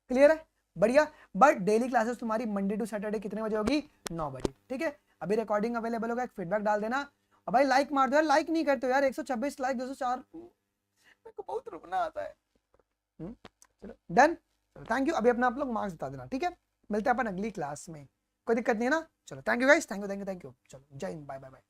Speaker 1: क्लियर है? बढ़िया। बट डेली क्लासेस तुम्हारी मंडे टू सैटरडे कितने बजे होगी? 9 बजे। ठीक है, अभी रिकॉर्डिंग अवेलेबल होगा, एक फीडबैक डाल देना। और भाई लाइक मार दो यार, लाइक नहीं करते हो यार। 126 लाइक, 204, मेरे को बहुत रुकना आता है। चलो डन, थैंक यू। अभी अपना आप लोग मार्क्स बता देना। ठीक है, मिलते हैं अपन अगली क्लास में, कोई दिक्कत नहीं है ना? चलो thank you guys, thank you. चलो जय हिंद, बाय बाय बाय।